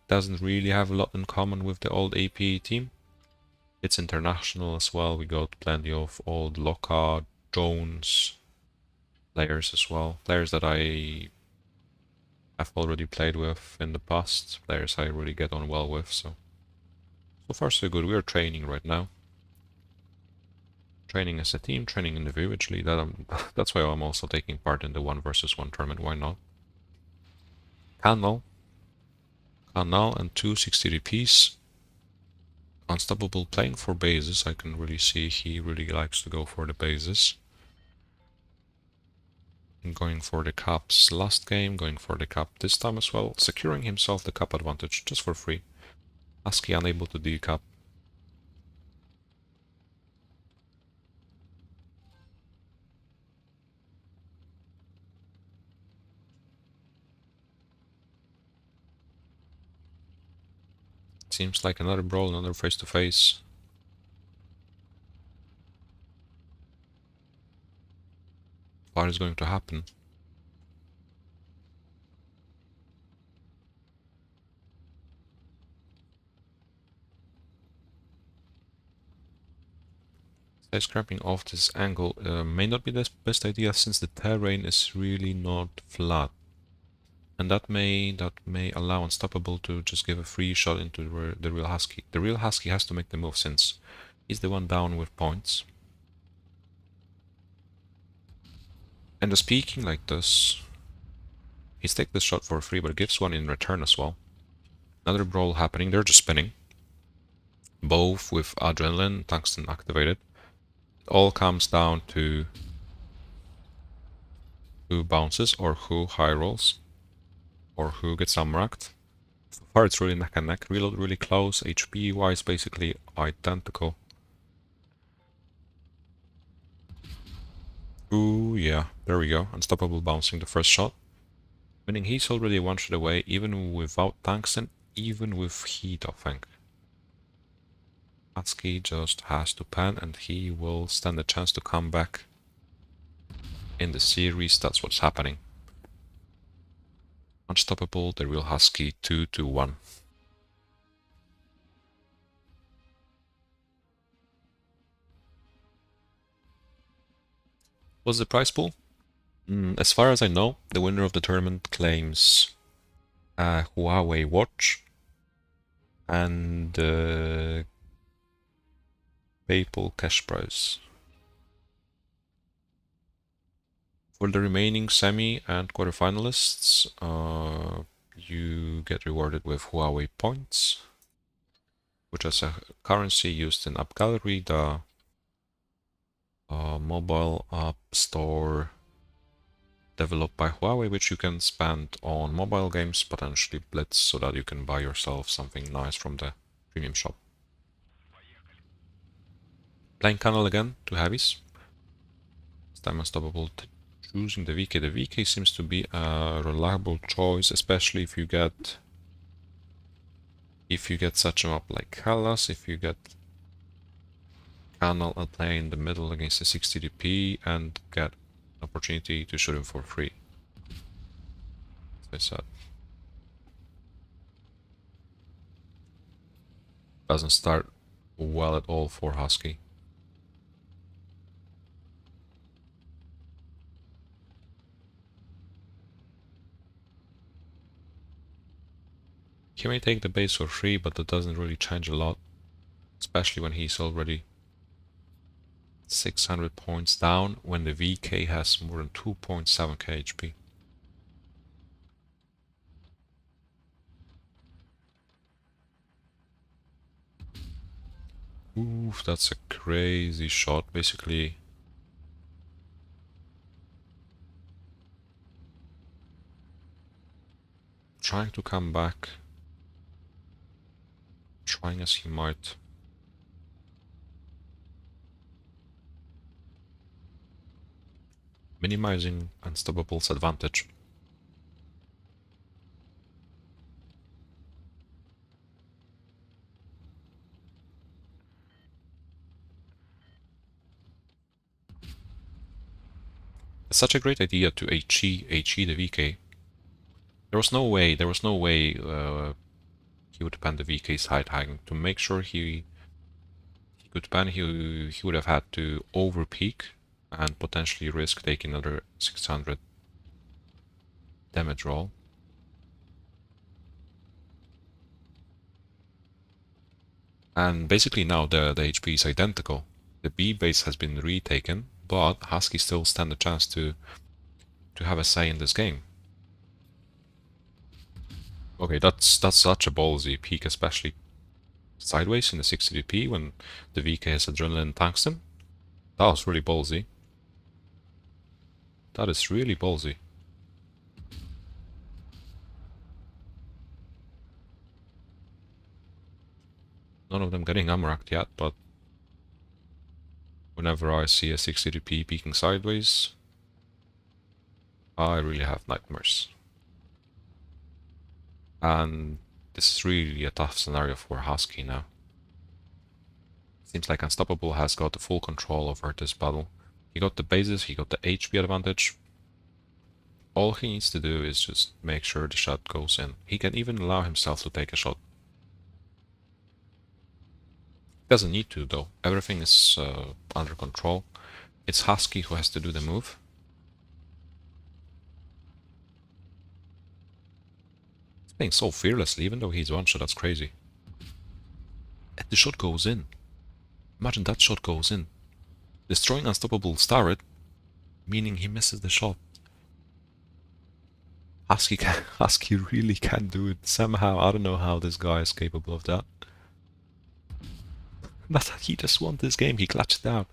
Doesn't really have a lot in common with the old APA team. It's international as well. We got plenty of old Lockhart, Jones players as well. Players that I have already played with in the past. Players I really get on well with. So far so good. We are training right now. Training as a team, training individually. That's why I'm also taking part in the 1 vs 1 tournament. Why not? Canal and 2 60 DPs. Unstoppable playing for bases. I can really see he really likes to go for the bases. And going for the cups last game, going for the cup this time as well, securing himself the cup advantage just for free. Husky unable to decup. Seems like another brawl, another face-to-face. What is going to happen? Scrapping off this angle may not be the best idea since the terrain is really not flat. And that may allow Unstoppable to just give a free shot into the real Husky. The real Husky has to make the move since he's the one down with points. And speaking like this, he's taking this shot for free, but gives one in return as well. Another brawl happening, they're just spinning. Both with Adrenaline, Tungsten activated. It all comes down to who bounces or who high rolls. Or who gets unracked. So far it's really neck and neck. Reload really close. HP wise basically identical. Ooh, yeah, there we go. Unstoppable bouncing the first shot. Meaning he's already one shot away, even without tungsten, even with heat, I think. Husky just has to pan and he will stand a chance to come back in the series, that's what's happening. Unstoppable, the real Husky, 2-1. What's the prize pool? As far as I know, the winner of the tournament claims a Huawei watch and PayPal cash prize. For the remaining semi and quarterfinalists, you get rewarded with Huawei points, which is a currency used in AppGallery, the mobile app store developed by Huawei, which you can spend on mobile games, potentially Blitz, so that you can buy yourself something nice from the premium shop. Playing Canal again, two heavies. This time Unstoppable choosing the VK. The VK seems to be a reliable choice, especially if you get such a map like Hellas, if you get Canal and play in the middle against a 60DP and get an opportunity to shoot him for free. As I said. Doesn't start well at all for Husky. He may take the base for free, but that doesn't really change a lot, especially when he's already 600 points down, when the VK has more than 2.7k HP. Oof, that's a crazy shot, basically. Trying to come back. Trying as he might. Minimizing Unstoppable's advantage. It's such a great idea to HE the VK. There was no way he would ban the VK's height hacking. To make sure he could ban, he would have had to overpeak and potentially risk taking another 600 damage roll. And basically now the HP is identical. The B base has been retaken, but Husky still stand a chance to have a say in this game. Okay, that's such a ballsy peak, especially sideways in the 60DP when the VK has adrenaline tungsten. That was really ballsy. That is really ballsy. None of them getting amracked yet, but whenever I see a 60DP peeking sideways, I really have nightmares. And this is really a tough scenario for Husky now. Seems like Unstoppable has got the full control over this battle. He got the bases, he got the HP advantage. All he needs to do is just make sure the shot goes in. He can even allow himself to take a shot. Doesn't need to though, everything is under control. It's Husky who has to do the move. He's playing so fearlessly, even though he's one shot, that's crazy. And the shot goes in. Imagine that shot goes in. Destroying Unstoppable started, meaning he misses the shot. Husky really can do it somehow. I don't know how this guy is capable of that. But he just won this game, he clutched it out.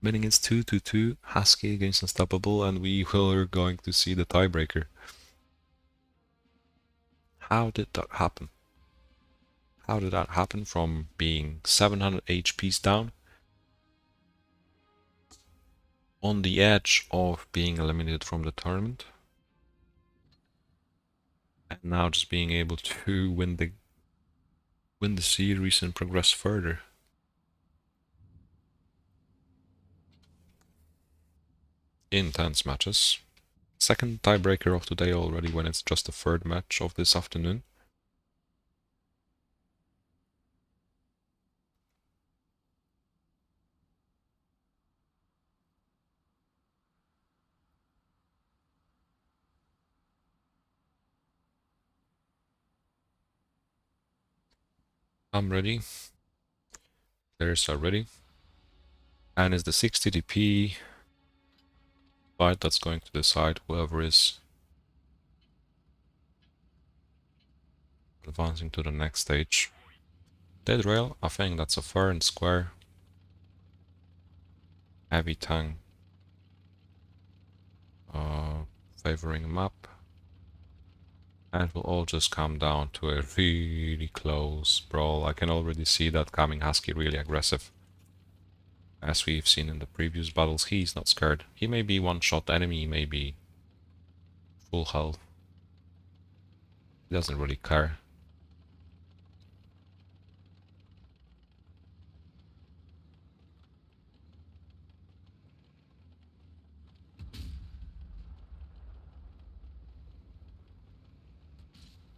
Winning is 2-2, Husky against Unstoppable, and we are going to see the tiebreaker. How did that happen? How did that happen from being 700 HPs down, on the edge of being eliminated from the tournament, and now just being able to win the series and progress further? intense matches. Second tiebreaker of today already, when it's just the third match of this afternoon. I'm ready. Players are ready. And it's the 60 DP fight that's going to decide whoever is advancing to the next stage. Dead rail, I think that's a fair and square. Heavy tank favoring map. And it will all just come down to a really close brawl. I can already see that coming. Husky really aggressive. As we've seen in the previous battles, he's not scared. He may be one-shot enemy, he may be full health. He doesn't really care.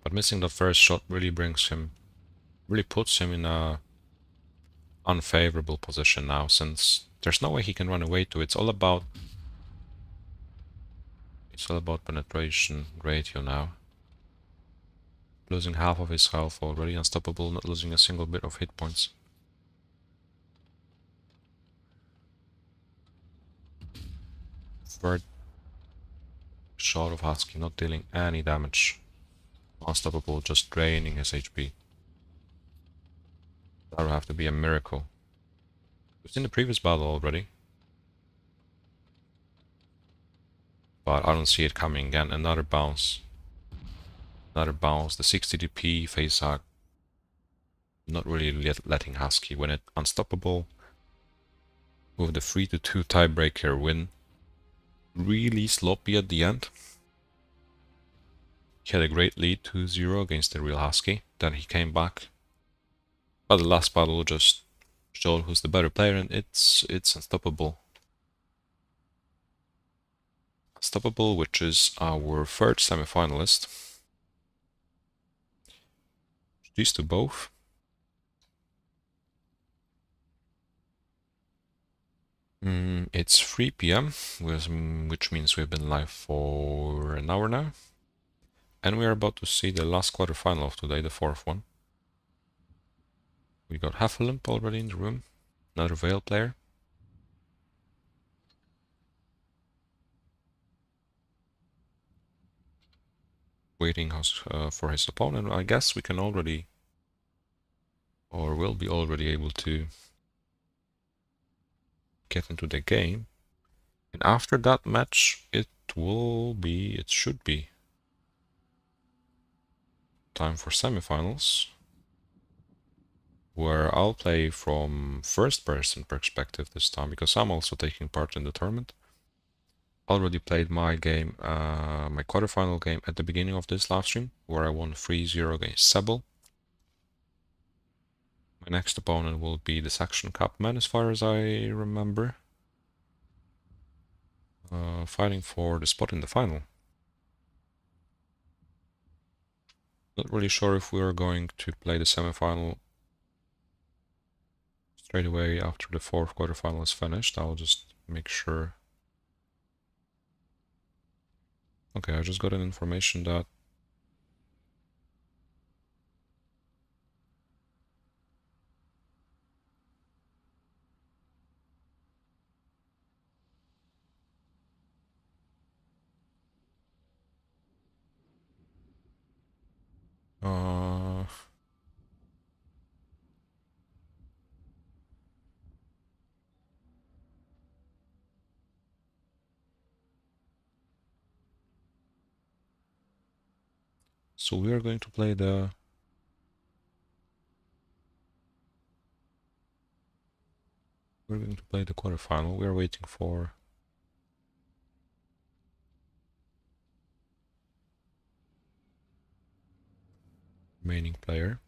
But missing the first shot really puts him in a unfavorable position now, since there's no way he can run away to it. It's all about penetration ratio now. Losing half of his health already, unstoppable, not losing a single bit of hit points. Third shot of Husky, not dealing any damage. Unstoppable, just draining his HP. That would have to be a miracle. We've seen the previous battle already. But I don't see it coming again. Another bounce. Another bounce. The 60 DP face hack. Not really letting Husky win it. Unstoppable. With the 3-2 tiebreaker win. Really sloppy at the end. He had a great lead, 2-0 against the real Husky. Then he came back. But the last battle just showed who's the better player, and it's Unstoppable. Unstoppable, which is our third semi-finalist. These two both. It's 3 PM, which means we've been live for an hour now. And we are about to see the last quarterfinal of today, the fourth one. We got Half-a-Limp already in the room, another Veil player. Waiting for his opponent. I guess we can already, or will be already able to get into the game. And after that match, it should be time for semifinals, where I'll play from first-person perspective this time, because I'm also taking part in the tournament. Already played my game, my quarterfinal game at the beginning of this live stream, where I won 3-0 against Sable. My next opponent will be the Section Cup man, as far as I remember. Fighting for the spot in the final. Not really sure if we are going to play the semifinal straight away after the fourth quarterfinal is finished. I'll just make sure. Okay, I just got an information that so we are going to play the quarterfinal. We are waiting for remaining player.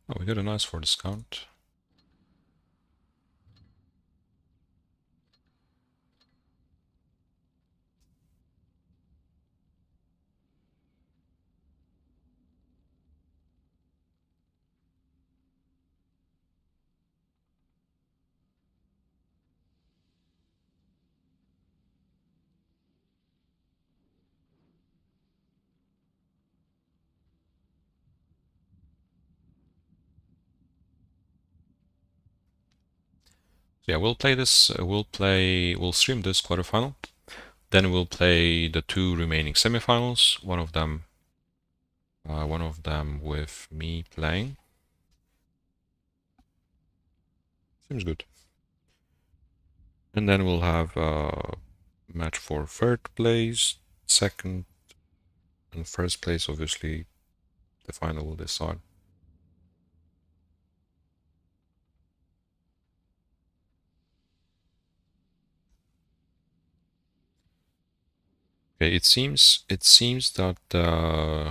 Oh, we got a nice for discount. So yeah, we'll play this. We'll stream this quarterfinal. Then we'll play the two remaining semifinals. One of them with me playing. Seems good. And then we'll have a match for third place, second, and first place. Obviously, the final will decide. Okay, it seems that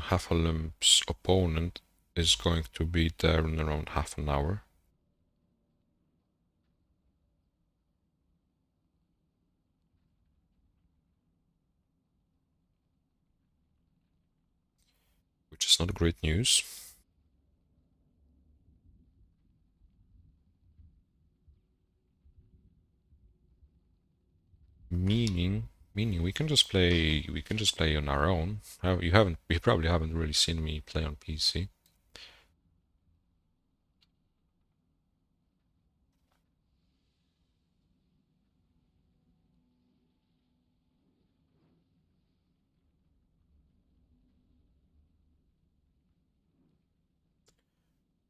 Half Olymp's opponent is going to be there in around half an hour. Which is not great news. Meaning we can just play on our own. You probably haven't really seen me play on PC.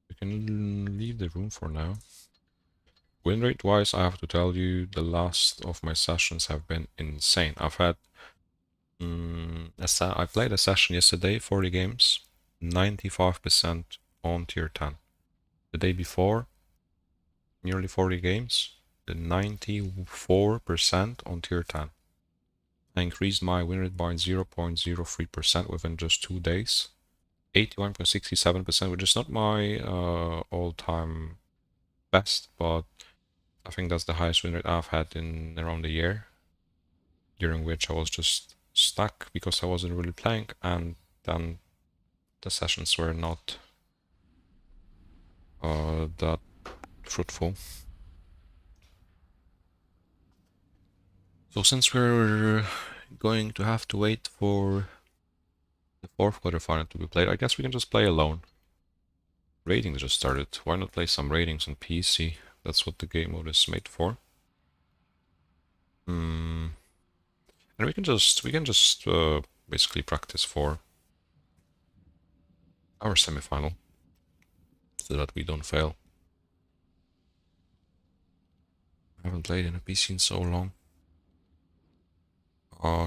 We can leave the room for now. Win rate wise, I have to tell you, the last of my sessions have been insane. I've had I played a session yesterday, 40 games, 95% on tier 10. The day before, nearly 40 games, the 94% on tier 10. I increased my win rate by 0.03% within just 2 days. 81.67%, which is not my all-time best, but I think that's the highest win rate I've had in around a year, during which I was just stuck because I wasn't really playing, and then the sessions were not that fruitful. So since we're going to have to wait for the fourth quarterfinal to be played, I guess we can just play alone. Ratings just started. Why not play some ratings on PC? That's what the game mode is made for. And we can just basically practice for our semifinal so that we don't fail. I haven't played in a PC in so long.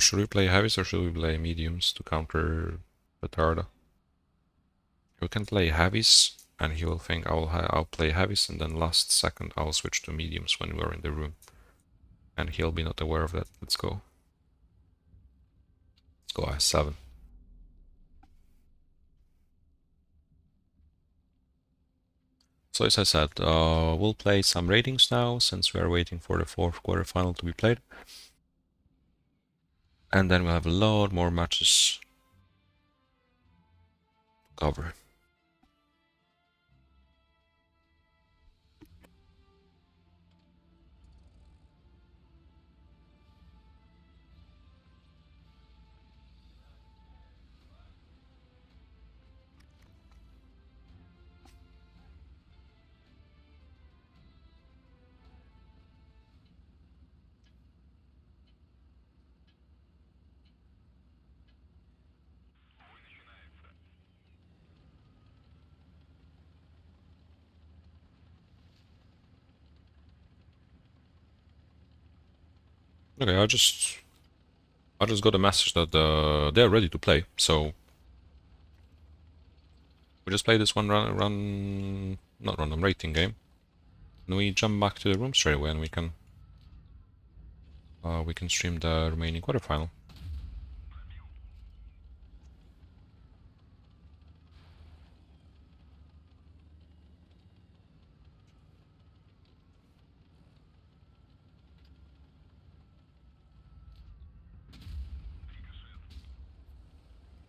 Should we play heavies or should we play mediums to counter Petarda? We can play heavies, and he will think I'll play heavies, and then last second I'll switch to mediums when we're in the room. And he'll be not aware of that. Let's go. Let's go I7. So as I said, we'll play some ratings now, since we are waiting for the fourth quarterfinal to be played. And then we'll have a lot more matches to cover. Okay, I just got a message that they're ready to play, so we just play this one not random rating game, and we jump back to the room straight away, and we can stream the remaining quarterfinal.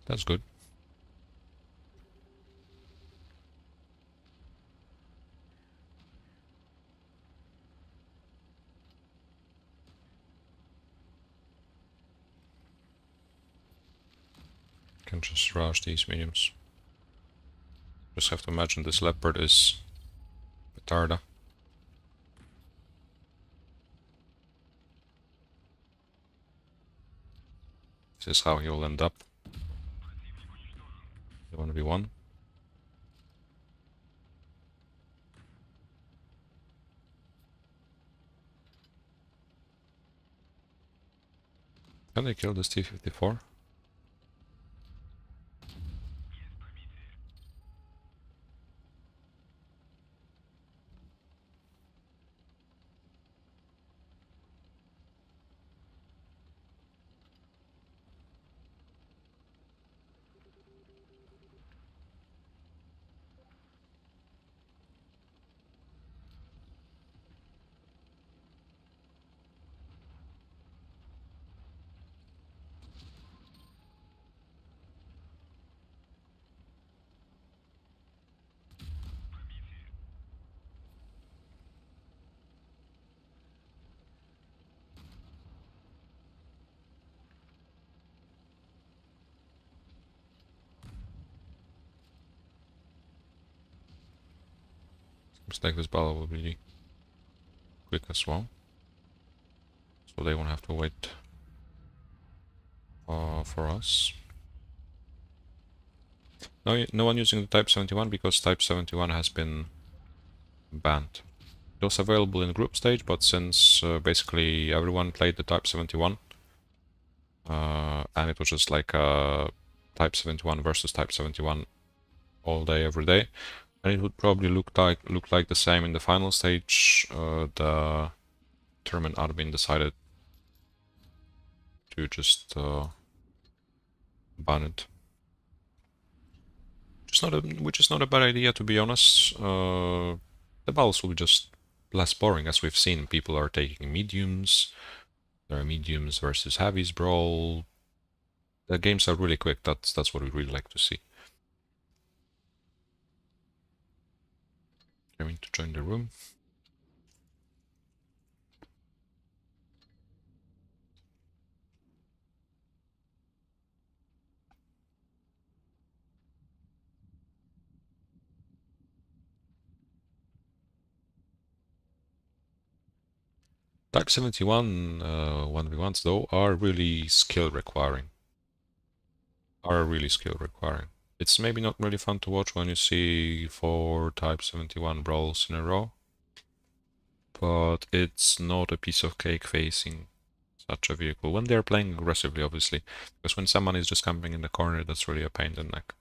That's good. Can just rush these mediums. Just have to imagine this leopard is petarda. This is how he'll end up. The 1v1. Can they kill this T-54? Looks like this battle will be quick as well. So they won't have to wait for us. No one using the Type 71 because Type 71 has been banned. It was available in group stage, but since basically everyone played the Type 71, and it was just like Type 71 versus Type 71 all day, every day, and it would probably look like the same in the final stage. The tournament admin decided to just ban it. Which is not a bad idea, to be honest. The battles will be just less boring, as we've seen. People are taking mediums. There are mediums versus heavies brawl. The games are really quick. That's what we really like to see. Coming to join the room. Type 71 1v1s though are really skill requiring. It's maybe not really fun to watch when you see 4 Type 71 brawls in a row, but it's not a piece of cake facing such a vehicle when they're playing aggressively, obviously, because when someone is just camping in the corner, that's really a pain in the neck.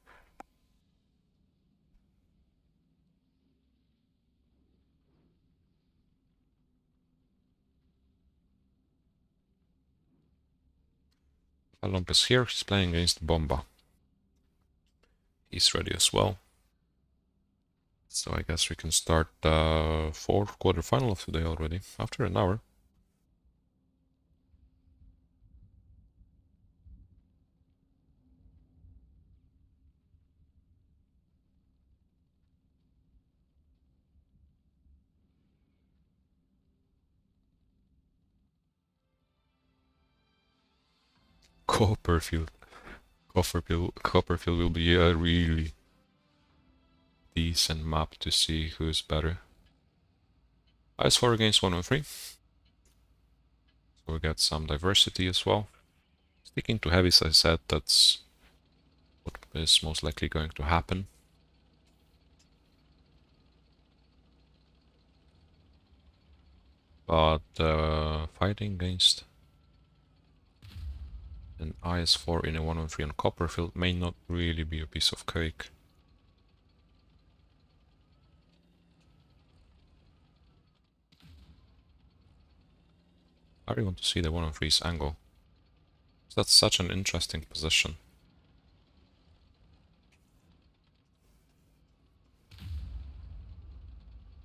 Alomp is here, he's playing against Bomba. He's ready as well. So I guess we can start the 4th quarterfinal of today already, after an hour. Copperfield. Copperfield will be a really decent map to see who's better. IS-4 against 103. So we got some diversity as well. Sticking to heavies, I said that's what is most likely going to happen. But fighting against an IS-4 in a 1-on-3 on Copperfield may not really be a piece of cake. I really want to see the 1-on-3's angle. That's such an interesting position.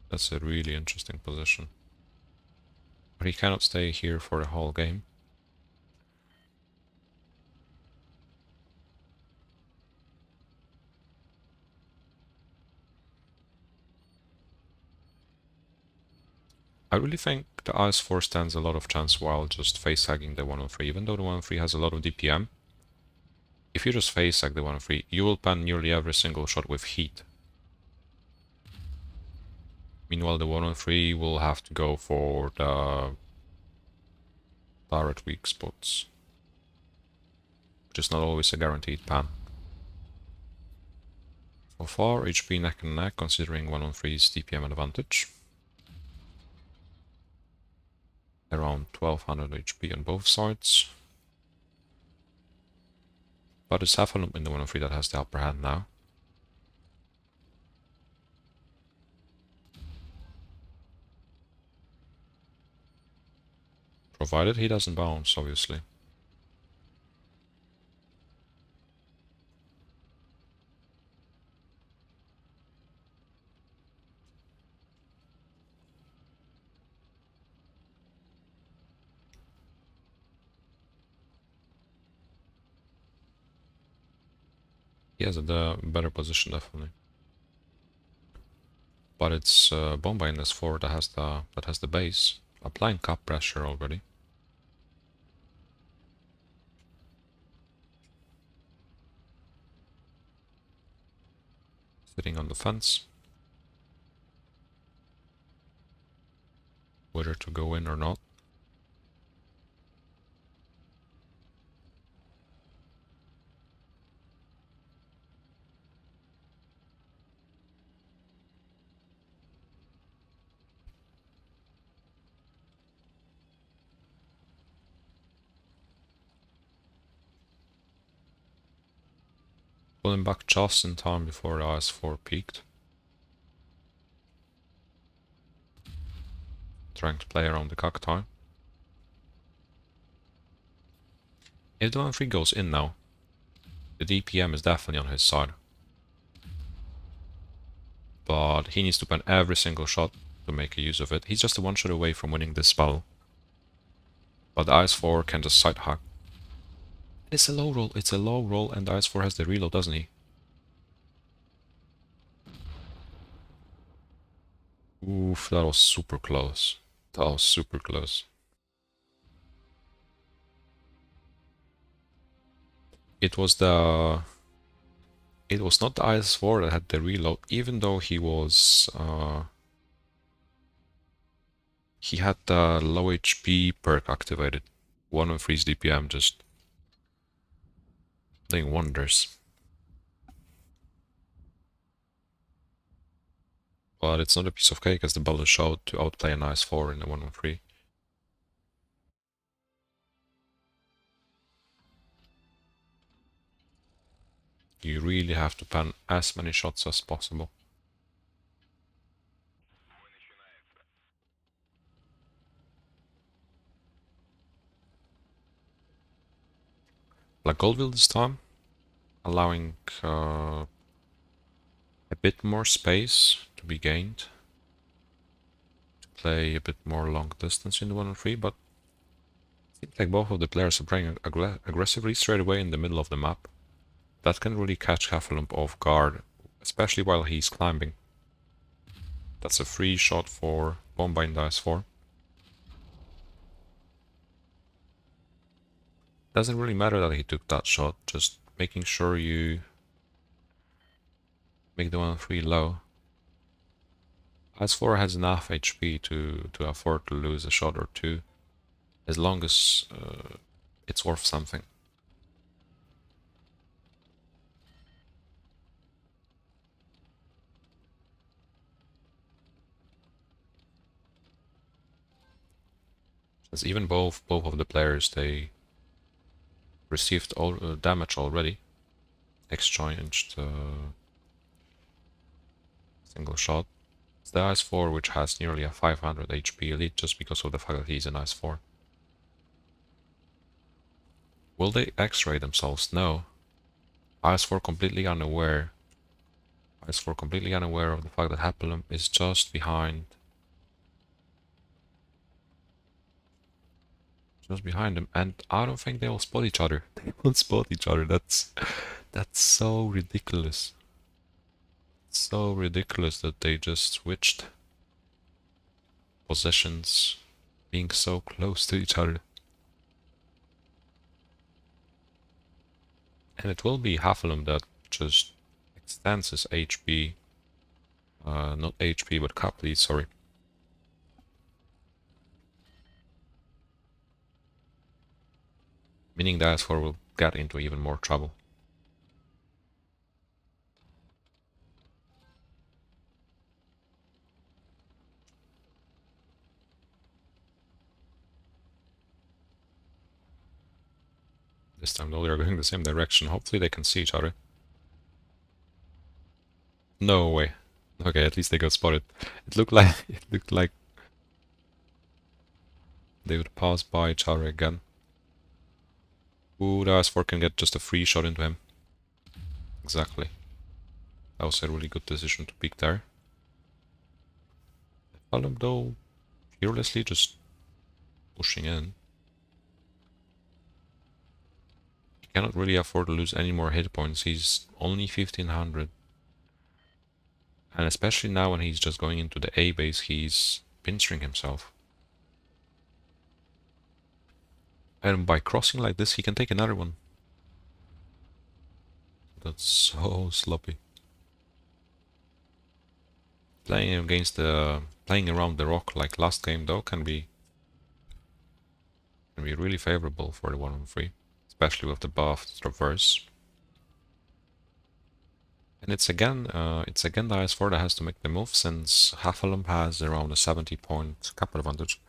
That's a really interesting position. But he cannot stay here for the whole game. I really think the IS4 stands a lot of chance while just face hagging the 113, even though the 113 has a lot of DPM. If you just face hag the 113, you will pan nearly every single shot with heat. Meanwhile, the 113 will have to go for the direct weak spots, which is not always a guaranteed pan. So far, HP neck and neck, considering 113's DPM advantage. Around 1200 HP on both sides. But it's Cephalum in the 103 that has the upper hand now. Provided he doesn't bounce, obviously. He has a better position, definitely. But it's Bomba in S4 that has the base, applying cap pressure already. Sitting on the fence. Whether to go in or not. Pulling back just in time before the IS4 peaked. Trying to play around the cacti. If the 1-3 goes in now, the DPM is definitely on his side. But he needs to pan every single shot to make a use of it. He's just a one shot away from winning this spell. But the IS4 can just side hack. It's a low roll, and the IS4 has the reload, doesn't he? Oof, that was super close. That was super close. It was not the IS4 that had the reload, even though he was he had the low HP perk activated. 1-3's DPM just doing wonders. But it's not a piece of cake as the ball is showed to outplay an IS4 in the 1-3. You really have to pan as many shots as possible. Black Gold will this time, allowing a bit more space to be gained. To play a bit more long distance in the 1-3, but it seems like both of the players are playing aggressively straight away in the middle of the map. That can really catch Heffalump off guard, especially while he's climbing. That's a free shot for Bomba in the IS4. Doesn't really matter that he took that shot, just making sure you make the 1-3 low. IS4 has enough HP to afford to lose a shot or two, as long as it's worth something. As even both of the players, they received all damage already. Exchanged single shot. It's the IS4 which has nearly a 500 HP elite just because of the fact that he's an IS4. Will they X-ray themselves? No. IS4 completely unaware. IS4 completely unaware of the fact that Heffalump is just behind. Just behind them, and I don't think they will spot each other. They won't spot each other. That's so ridiculous. So ridiculous that they just switched. positions being so close to each other. And it will be Hafalum that just extends his HP, not HP but cap lead, sorry. Meaning that S4 will get into even more trouble. This time though, they're going the same direction. Hopefully they can see each other. No way. Okay, at least they got spotted. It looked like they would pass by each other again. Ooh, the S4 can get just a free shot into him. Exactly. That was a really good decision to peek there. Hafalum though, fearlessly just pushing in. He cannot really afford to lose any more hit points. He's only 1500. And especially now when he's just going into the A base, he's pinstring himself. And by crossing like this, he can take another one. That's so sloppy. Playing around the rock like last game though can be really favorable for the 1-on-3, especially with the buffed traverse. And it's again the IS4 that has to make the move, since Hafalum has around a 70-point cap advantage.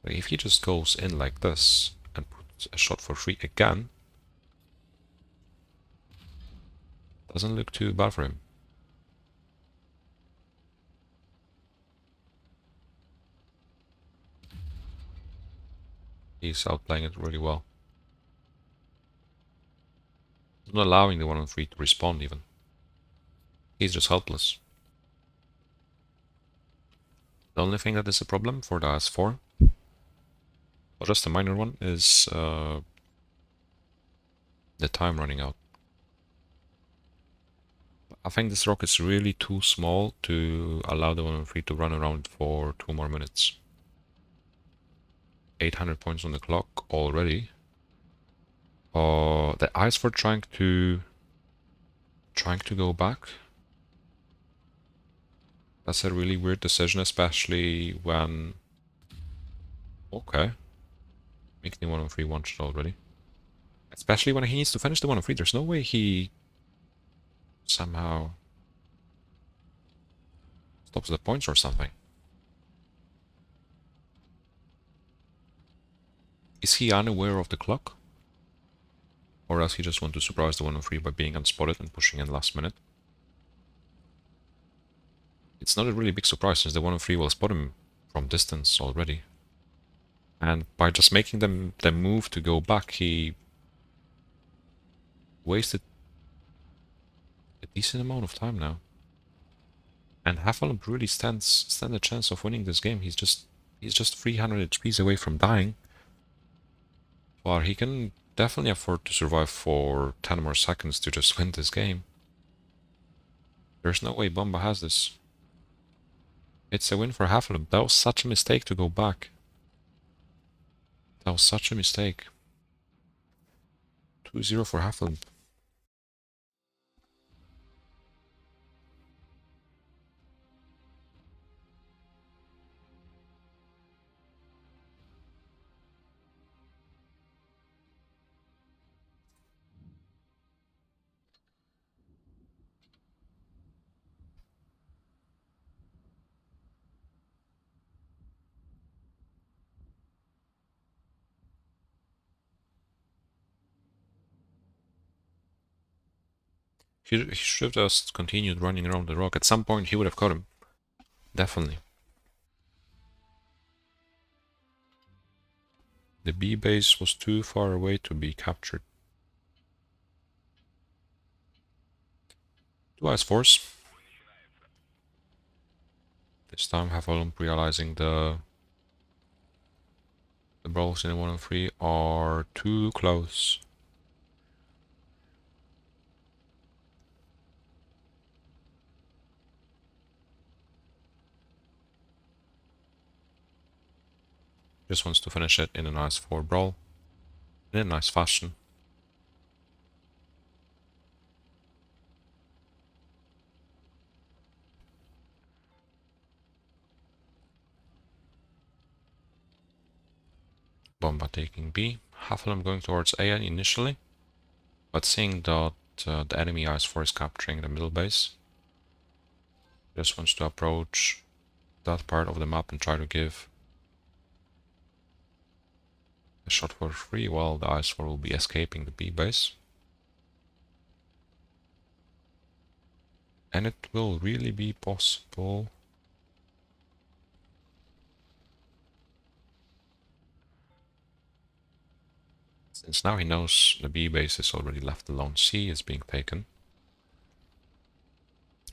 But if he just goes in like this and puts a shot for free again, doesn't look too bad for him. He's outplaying it really well. He's not allowing the 1-on-3 to respond even. He's just helpless. The only thing that is a problem for the IS4, or just a minor one, is the time running out. I think this rock is really too small to allow the 1-on-3 to run around for 2 more minutes. 800 points on the clock already. The IS4 trying to go back. That's a really weird decision, especially when... Okay. Making the 1-on-3 one-shot already. Especially when he needs to finish the 1-on-3. There's no way he somehow stops the points or something. Is he unaware of the clock? Or else he just want to surprise the 1-on-3 by being unspotted and pushing in last minute? It's not a really big surprise, since the 1-on-3 will spot him from distance already. And by just making them move to go back, he wasted a decent amount of time now. And Hafalum really stands a chance of winning this game. He's just 300 HPs away from dying. But he can definitely afford to survive for 10 more seconds to just win this game. There's no way Bomba has this. It's a win for Hafalum. That was such a mistake to go back. That was such a mistake. 2-0 for Hafalum. He should have just continued running around the rock. At some point he would have caught him. Definitely. The B base was too far away to be captured. Two IS4s. This time Hafalum realizing the brawls in the 1-on-3 are too close. Just wants to finish it in a nice 4 brawl, in a nice fashion. Bomba taking B. Half of them going towards A initially, but seeing that the enemy IS-4 is capturing the middle base, just wants to approach that part of the map and try to give a shot for free while the IS-4 will be escaping the B base. And it will really be possible. Since now he knows the B base is already left alone, C is being taken.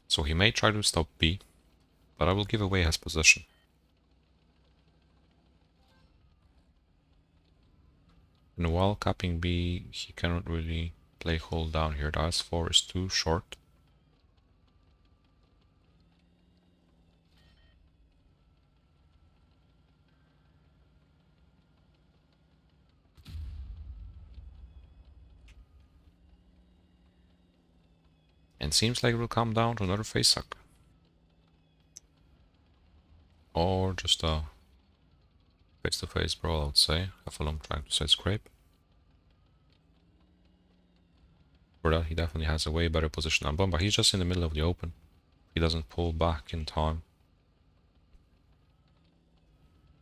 So he may try to stop B, but I will give away his position. And while capping B, he cannot really play hold down here. The IS-4 is too short. And seems like it will come down to another face suck. Or just a face-to-face brawl, I would say. Heffalump trying to side scrape. For that, he definitely has a way better position than Bomba. He's just in the middle of the open. He doesn't pull back in time.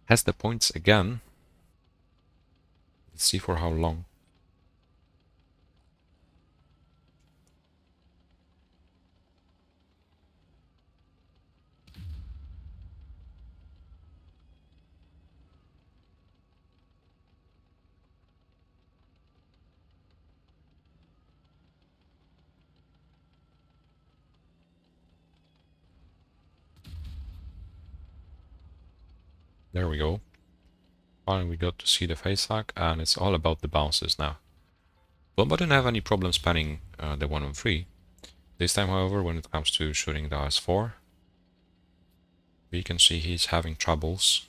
Has the points again. Let's see for how long. There we go. Finally we got to see the face hack, and it's all about the bounces now. Bomba didn't have any problem spanning the 1-on-3. This time, however, when it comes to shooting the IS-4, we can see he's having troubles.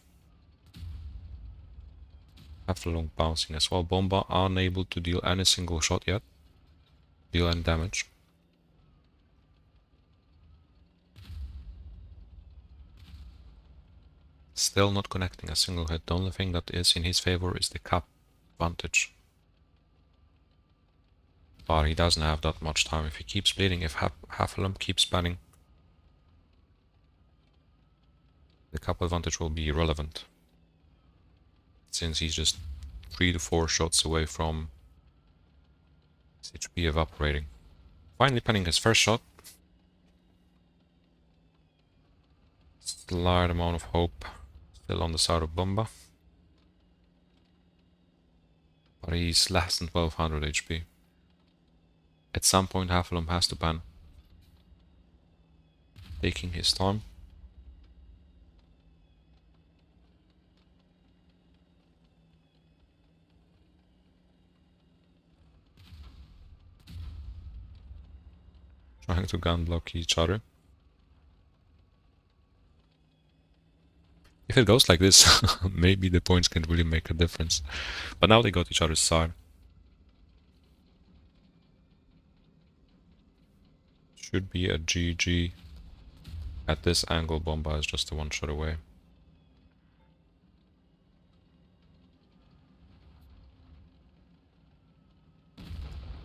After long bouncing as well, Bomba unable to deal any single shot yet. Deal any damage. Still not connecting a single hit. The only thing that is in his favor is the cap advantage. But he doesn't have that much time. If he keeps bleeding, if Heffalump keeps spanning, the cap advantage will be irrelevant. Since he's just 3 to 4 shots away from his HP evaporating. Finally penning his first shot. Slight amount of hope still on the side of Bomba. But he's less than 1200 HP. At some point Heffalump has to pan. Taking his time. Trying to gun block each other. If it goes like this, maybe the points can really make a difference. But now they got each other's side. Should be a GG. At this angle, Bomba is just a 1 shot away.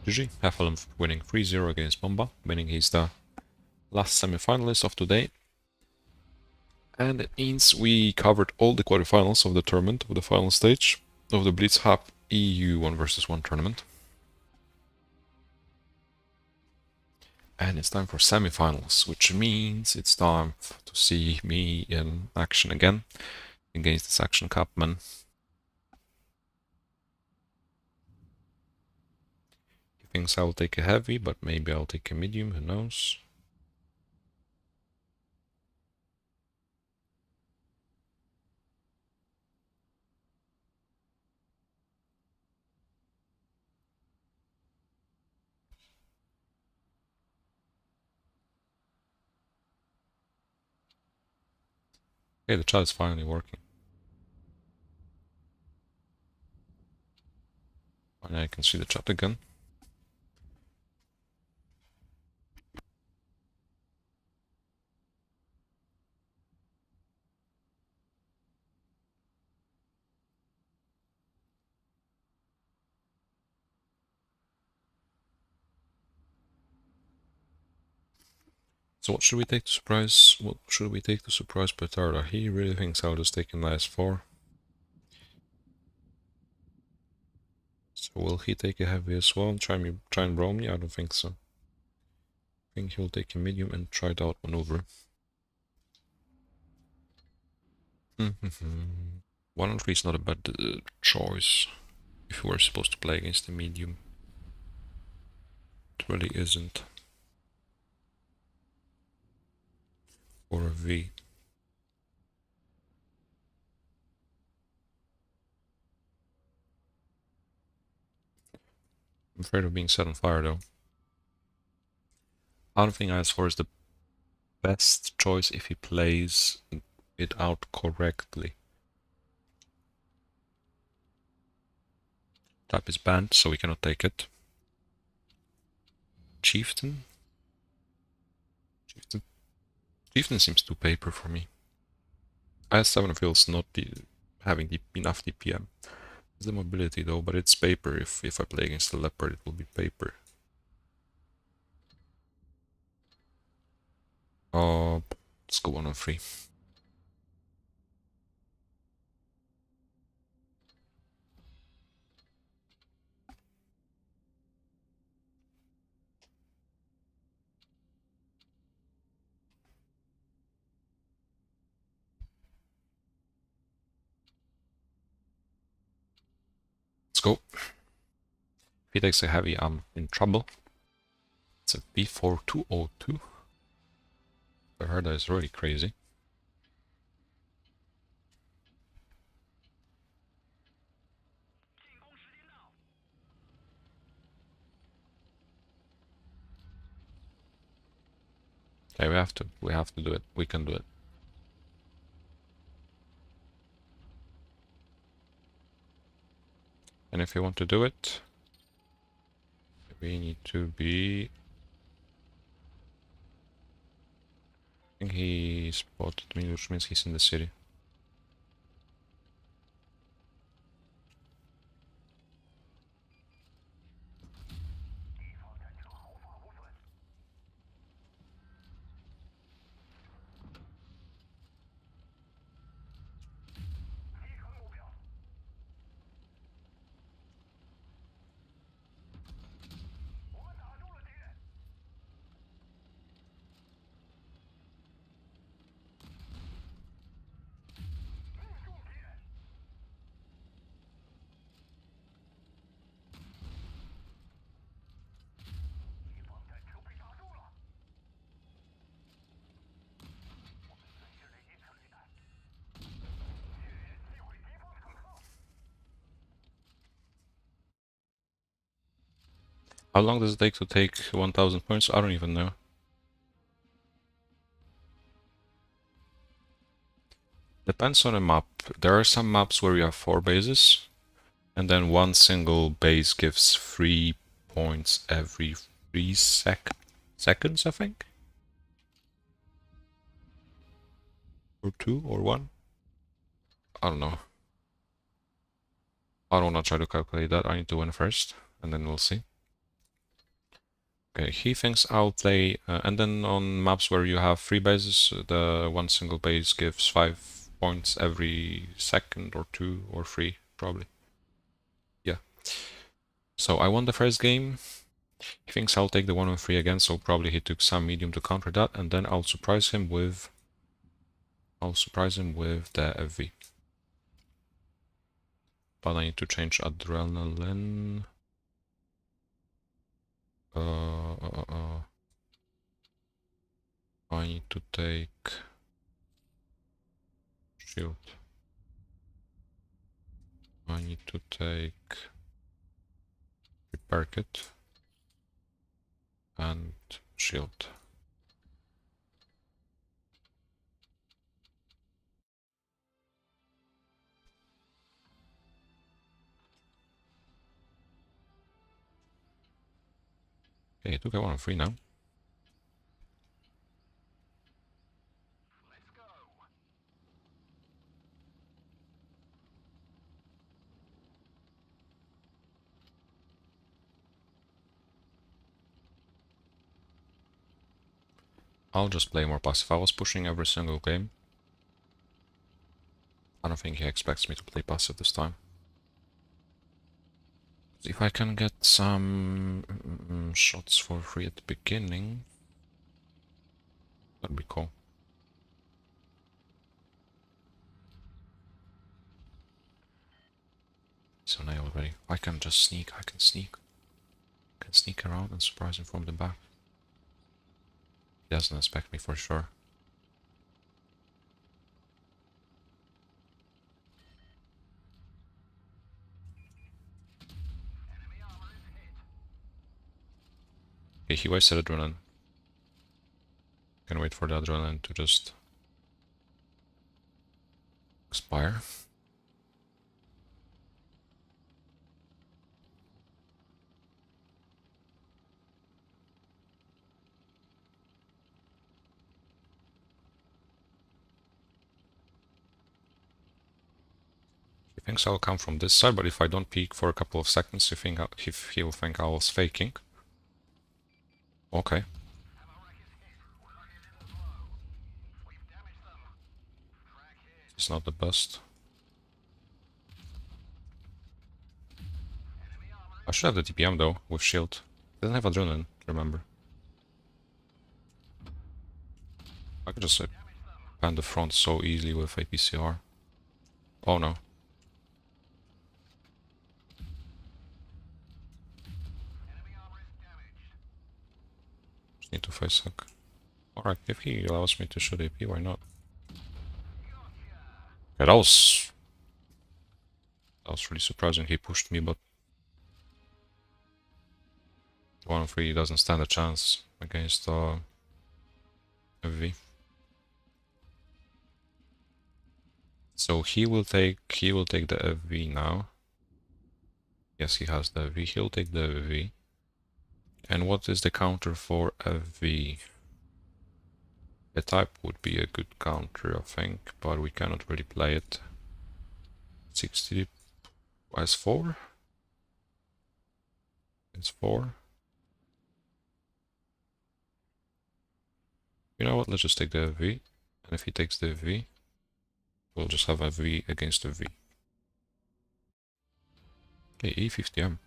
GG. Heffalump winning 3-0 against Bomba, meaning he's the last semi-finalist of today. And it means we covered all the quarterfinals of the tournament, of the final stage of the BlitzHub EU 1 vs 1 tournament. And it's time for semi-finals, which means it's time to see me in action again against this Action Capman. He thinks I will take a heavy, but maybe I'll take a medium, who knows. Okay, the chat is finally working. And I can see the chat again. So what should we take to surprise? What should we take to surprise Petarda? He really thinks I'll just take him last 4. So will he take a heavy as well and try and roam me? I don't think so. I think he'll take a medium and try to outmaneuver. 1 and 3 is not a bad choice if you were supposed to play against a medium. It really isn't. Or a V. I'm afraid of being set on fire though. I don't think IS4 is the best choice if he plays it out correctly. Type is banned, so we cannot take it. Chieftain? Chieftain seems too paper for me. IS7 feels not having enough DPM. It's the mobility though, but it's paper. If I play against the leopard, it will be paper. Let's go 1 on 3. Let's go. If he takes a heavy, I'm in trouble. It's a B4202. I heard that is really crazy. Okay, we have to do it. We can do it. And if you want to do it, we need to be... I think he spotted me, which means he's in the city. How long does it take to take 1000 points? I don't even know. Depends on the map. There are some maps where you have 4 bases, and then one single base gives 3 points every 3 seconds, I think? Or 2 or 1? I don't know. I don't want to try to calculate that. I need to win first, and then we'll see. Okay, he thinks I'll play, and then on maps where you have 3 bases, the one single base gives 5 points every second or 2 or 3, probably. Yeah. So I won the first game. He thinks I'll take the 1 on 3 again, so probably he took some medium to counter that, and then I'll surprise him with the FV. But I need to change adrenaline. I need to take shield. I need to take repair kit and shield. Okay, he took a 1 and 3 now. I'll just play more passive. I was pushing every single game. I don't think he expects me to play passive this time. If I can get some shots for free at the beginning, that'd be cool. So now already. I can just sneak. I can sneak. I can sneak around and surprise him from the back. He doesn't expect me for sure. Okay, he wasted adrenaline. Can wait for the adrenaline to just expire. He thinks I'll come from this side, but if I don't peek for a couple of seconds, he'll think I was faking. Okay. It's not the best. I should have the TPM though, with shield. Doesn't have adrenaline, remember. I could just pan the front so easily with APCR. Oh no. Just need to face hack. Alright, if he allows me to shoot AP, why not? Yeah, that was really surprising. He pushed me, but 1-3 doesn't stand a chance against FV. So he will take the FV now. Yes, he has the FV. He'll take the FV. And what is the counter for FV? A type would be a good counter, I think, but we cannot really play it. 60 as 4. It's 4. You know what? Let's just take the FV. And if he takes the FV, we'll just have a V against a V. Okay, E50M.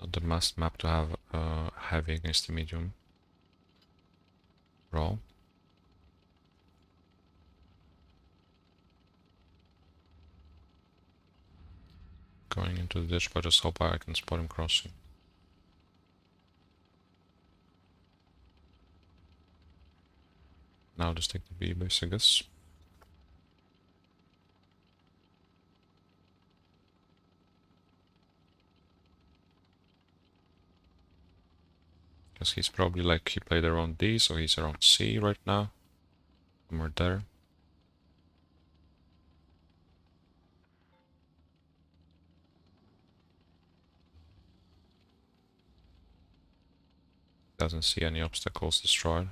Not the best map to have heavy against the medium. Roll. Going into the ditch, but just hope I can spot him crossing. Now just take the B base, I guess. Because he's probably like, he played around D, so he's around C right now. Somewhere there. Doesn't see any obstacles destroyed.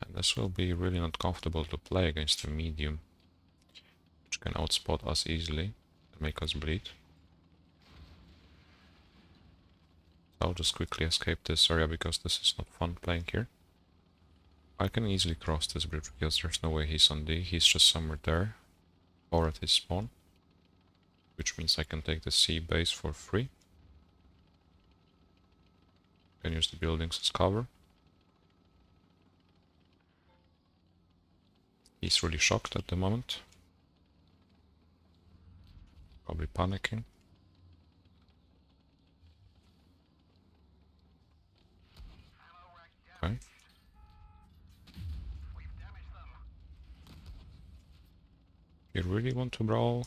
And this will be really not comfortable to play against a medium, which can outspot us easily and make us bleed. I'll just quickly escape this area because this is not fun playing here. I can easily cross this bridge because there's no way he's on D, he's just somewhere there, or at his spawn. Which means I can take the C base for free. Can use the buildings as cover. He's really shocked at the moment. Probably panicking. Okay. You really want to brawl?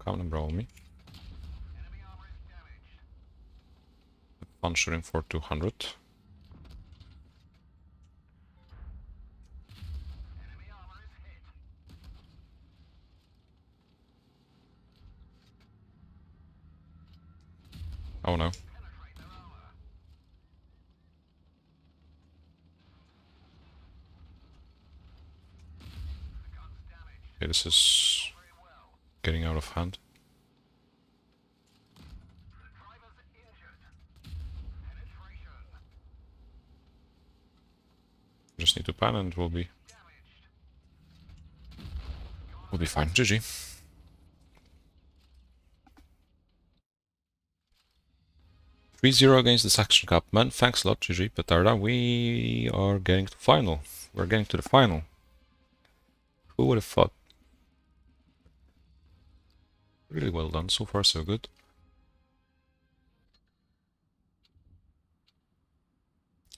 Come and brawl me. fun shooting for 200. Oh no. Okay, this is getting out of hand. Just need to pan and we'll be fine. GG. (3-0) against the Saxon Cup. Man, thanks a lot, GG Petarda. We are getting to final. We're getting to the final. Who would have thought? Really well done. So far, so good.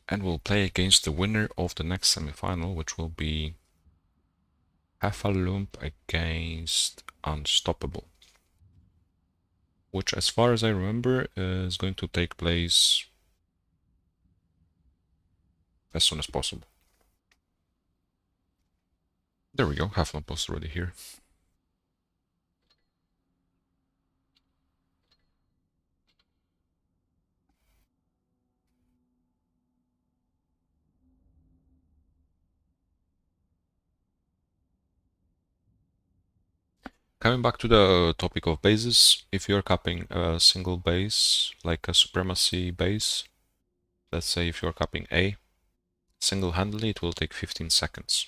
And we'll play against the winner of the next semi-final, which will be Hafalump against Unstoppable. Which, as far as I remember, is going to take place as soon as possible. There we go, Hafalump was already here. Coming back to the topic of bases, if you're capping a single base, like a supremacy base, let's say if you're capping A, single-handedly it will take 15 seconds.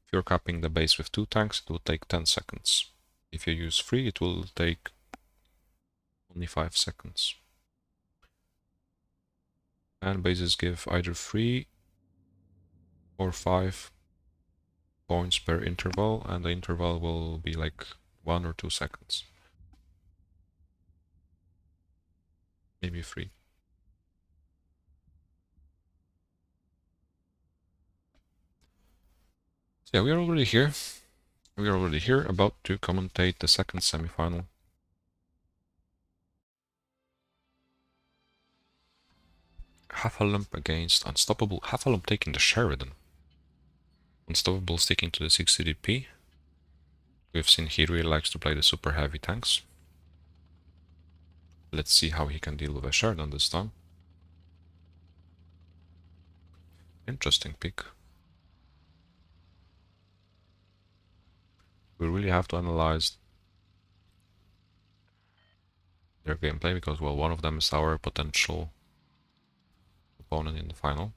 If you're capping the base with 2 tanks, it will take 10 seconds. If you use 3, it will take only 5 seconds. And bases give either 3 or 5 points per interval, and the interval will be like 1 or 2 seconds. Maybe 3. So yeah, we are already here. We are already here, about to commentate the second semi-final. Hafalump against Unstoppable. Hafalump taking the Sheridan. Unstoppable sticking to the 60 DP. We've seen he really likes to play the super heavy tanks. Let's see how he can deal with a Sheridan this time. Interesting pick. We really have to analyze their gameplay because, well, one of them is our potential opponent in the final.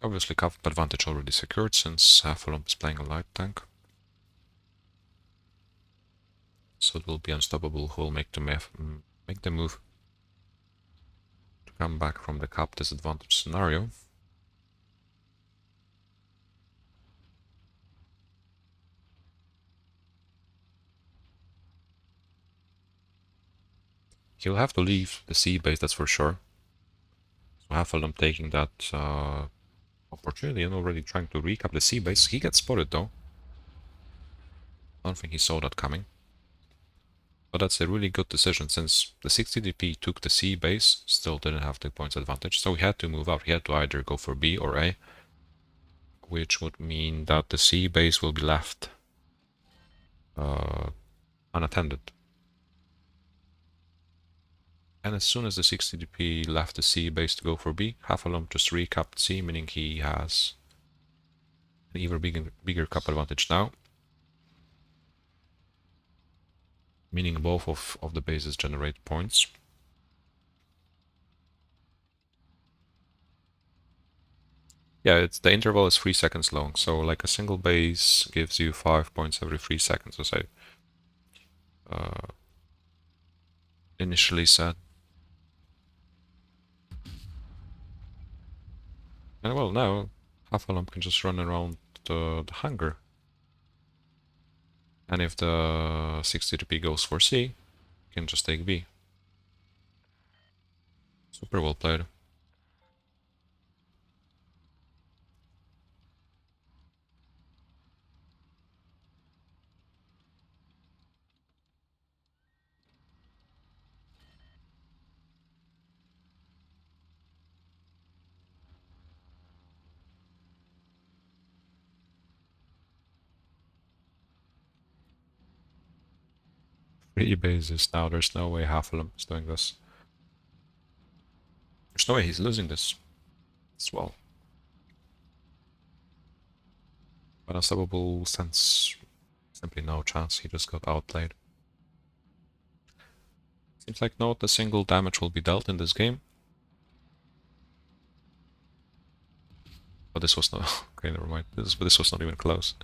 Obviously, cup advantage already secured since Hafalump is playing a light tank. So it will be Unstoppable who will make the move to come back from the cup disadvantage scenario. He'll have to leave the sea base, that's for sure. So Hafalump taking that opportunity and already trying to recap the sea base. He gets spotted though. I don't think he saw that coming. But that's a really good decision since the 60 DP took the C base, still didn't have the points advantage, so he had to move out. He had to either go for B or A, which would mean that the C base will be left unattended. And as soon as the 60 DP left the C base to go for B, Hafalump just recapped C, meaning he has an even bigger cap advantage now. Meaning both of the bases generate points. Yeah, the interval is 3 seconds long, so like a single base gives you 5 points every 3 seconds, as I initially said. And well, now Hafalump can just run around the hangar. And if the 60 DP goes for C, he can just take B. Super well played. 3 bases now. There's no way Hafelum is doing this. There's no way he's losing this as well. But Unstoppable stands simply no chance. He just got outplayed. Seems like not a single damage will be dealt in this game. But this was not... okay, never mind. This was not even close.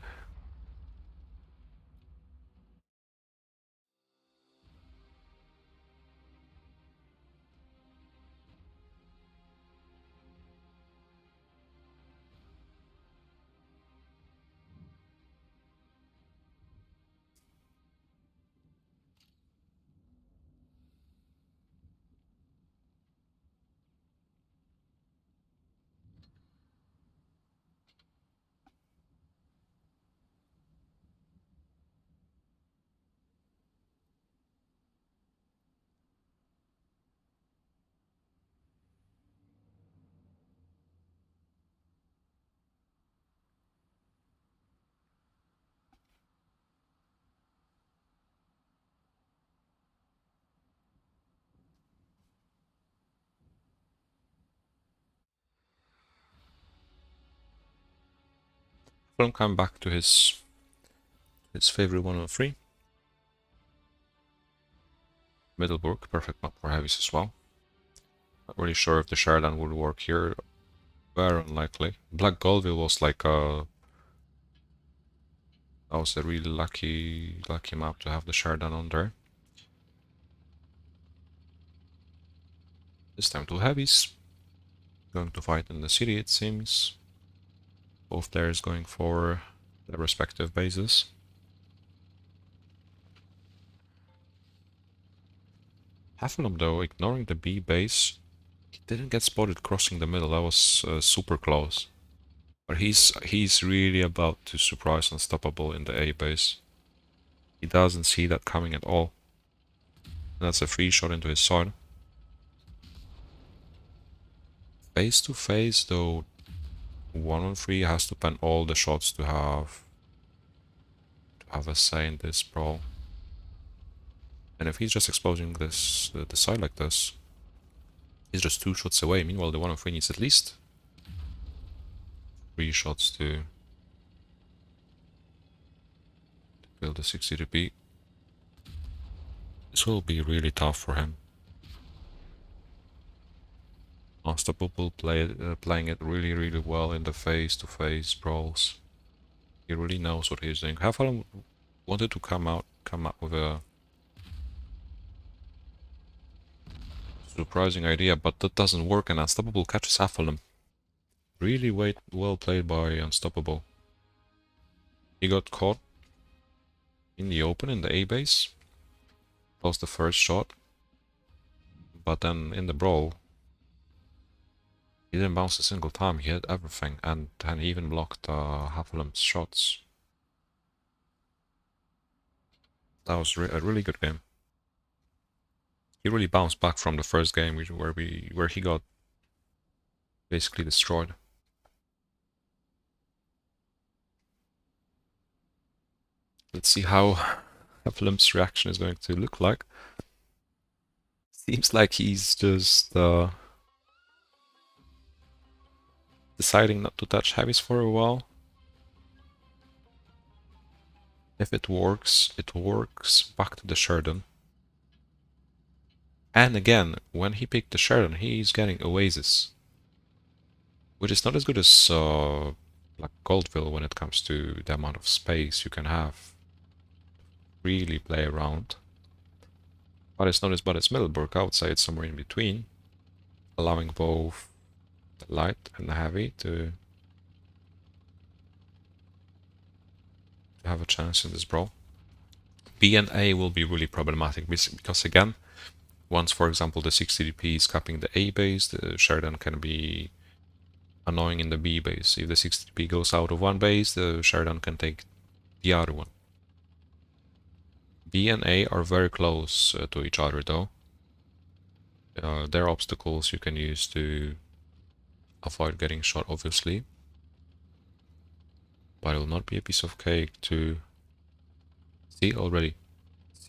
We'll come back to his favorite 103. Middleburg, perfect map for heavies as well. Not really sure if the Sheridan would work here. Very unlikely. Black Goldville was like a... that was a really lucky map to have the Sheridan on there. This time two heavies. Going to fight in the city, it seems. Both players going for their respective bases. Hafelum though, ignoring the B base, he didn't get spotted crossing the middle. That was super close. But he's really about to surprise Unstoppable in the A base. He doesn't see that coming at all. And that's a free shot into his side. Face to face though, 1-on-3 has to pen all the shots to have a say in this brawl. And if he's just exposing this the side like this, he's just 2 shots away. Meanwhile, the 1-on-3 needs at least 3 shots to build the 60 DP. This will be really tough for him. Unstoppable playing it really well in the face-to-face brawls. He really knows what he's doing. Hafelum wanted to come up with a surprising idea, but that doesn't work, and Unstoppable catches Hafelum. Really well played by Unstoppable. He got caught in the open in the A base. Lost the first shot, but then in the brawl, he didn't bounce a single time. He had everything, and he even blocked Hafelum's shots. That was a really good game. He really bounced back from the first game where he got basically destroyed. Let's see how Hafelum's reaction is going to look like. Seems like he's just deciding not to touch heavies for a while. If it works, back to the Sheridan. And again, when he picked the Sheridan, he's getting Oasis, which is not as good as like Goldville when it comes to the amount of space you can have. Really play around. But it's not as bad as Middleburg. I would say it's somewhere in between, allowing both the light and the heavy to have a chance in this brawl. B and A will be really problematic because again, once for example the 60 DP is capping the A base, the Sheridan can be annoying in the B base. If the 60 DP goes out of one base, the Sheridan can take the other one. B and A are very close to each other though. There are obstacles you can use to avoid getting shot, obviously. But it will not be a piece of cake to see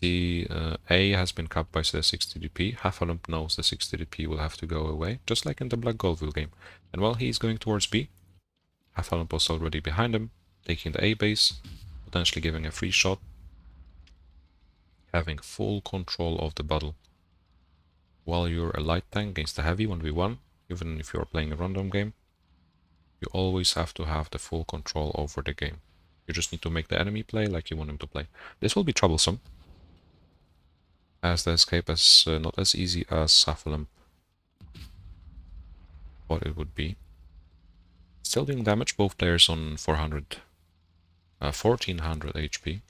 See, A has been capped by the 60 DP. Half-a-lump knows the 60 DP will have to go away, just like in the Black Goldville game. And while he's going towards B, Half-a-lump was already behind him, taking the A base, potentially giving a free shot, having full control of the battle. While you're a light tank against a heavy 1v1, even if you're playing a random game, you always have to have the full control over the game. You just need to make the enemy play like you want him to play. This will be troublesome, as the escape is not as easy as Half-a-lump thought it would be. Still dealing damage, both players on 1400 HP.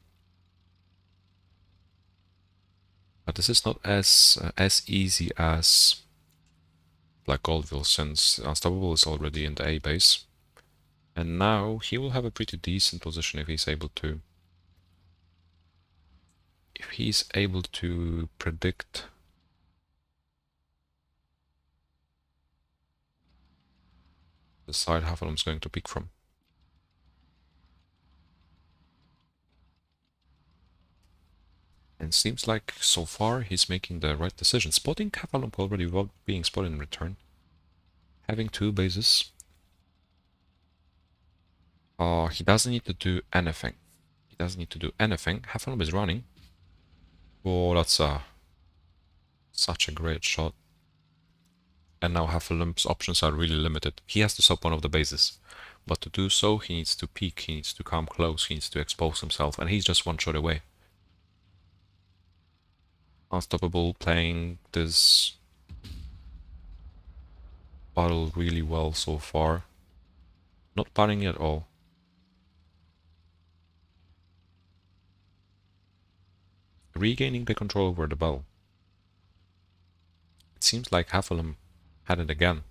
But this is not as easy as Black Goldville, since Unstoppable is already in the A base. And now he will have a pretty decent position if he's able to... If he's able to predict the side Half-a-lump's going to pick from. And seems like so far he's making the right decision. Spotting Half-a-lump already without being spotted in return. Having two bases. He doesn't need to do anything. He doesn't need to do anything. Half-a-lump is running. Oh, that's such a great shot. And now Half-a-lump's options are really limited. He has to stop one of the bases. But to do so, he needs to peek, he needs to come close, he needs to expose himself, and he's just one shot away. Unstoppable playing this battle really well so far. Not panicking at all. Regaining the control over the battle. It seems like Half-a-lump had it again.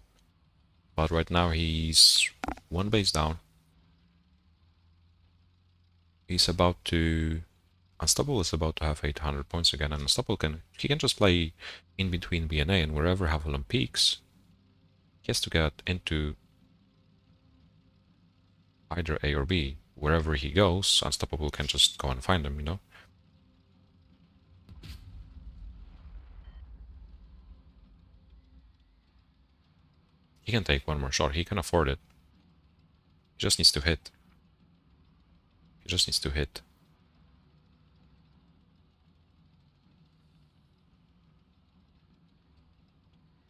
But right now he's one base down. He's about to... Unstoppable is about to have 800 points again, and Unstoppable can just play in between B and A, and wherever Half-a-lump peaks, he has to get into either A or B. Wherever he goes, Unstoppable can just go and find him, you know? He can take one more shot, he can afford it. He just needs to hit. He just needs to hit.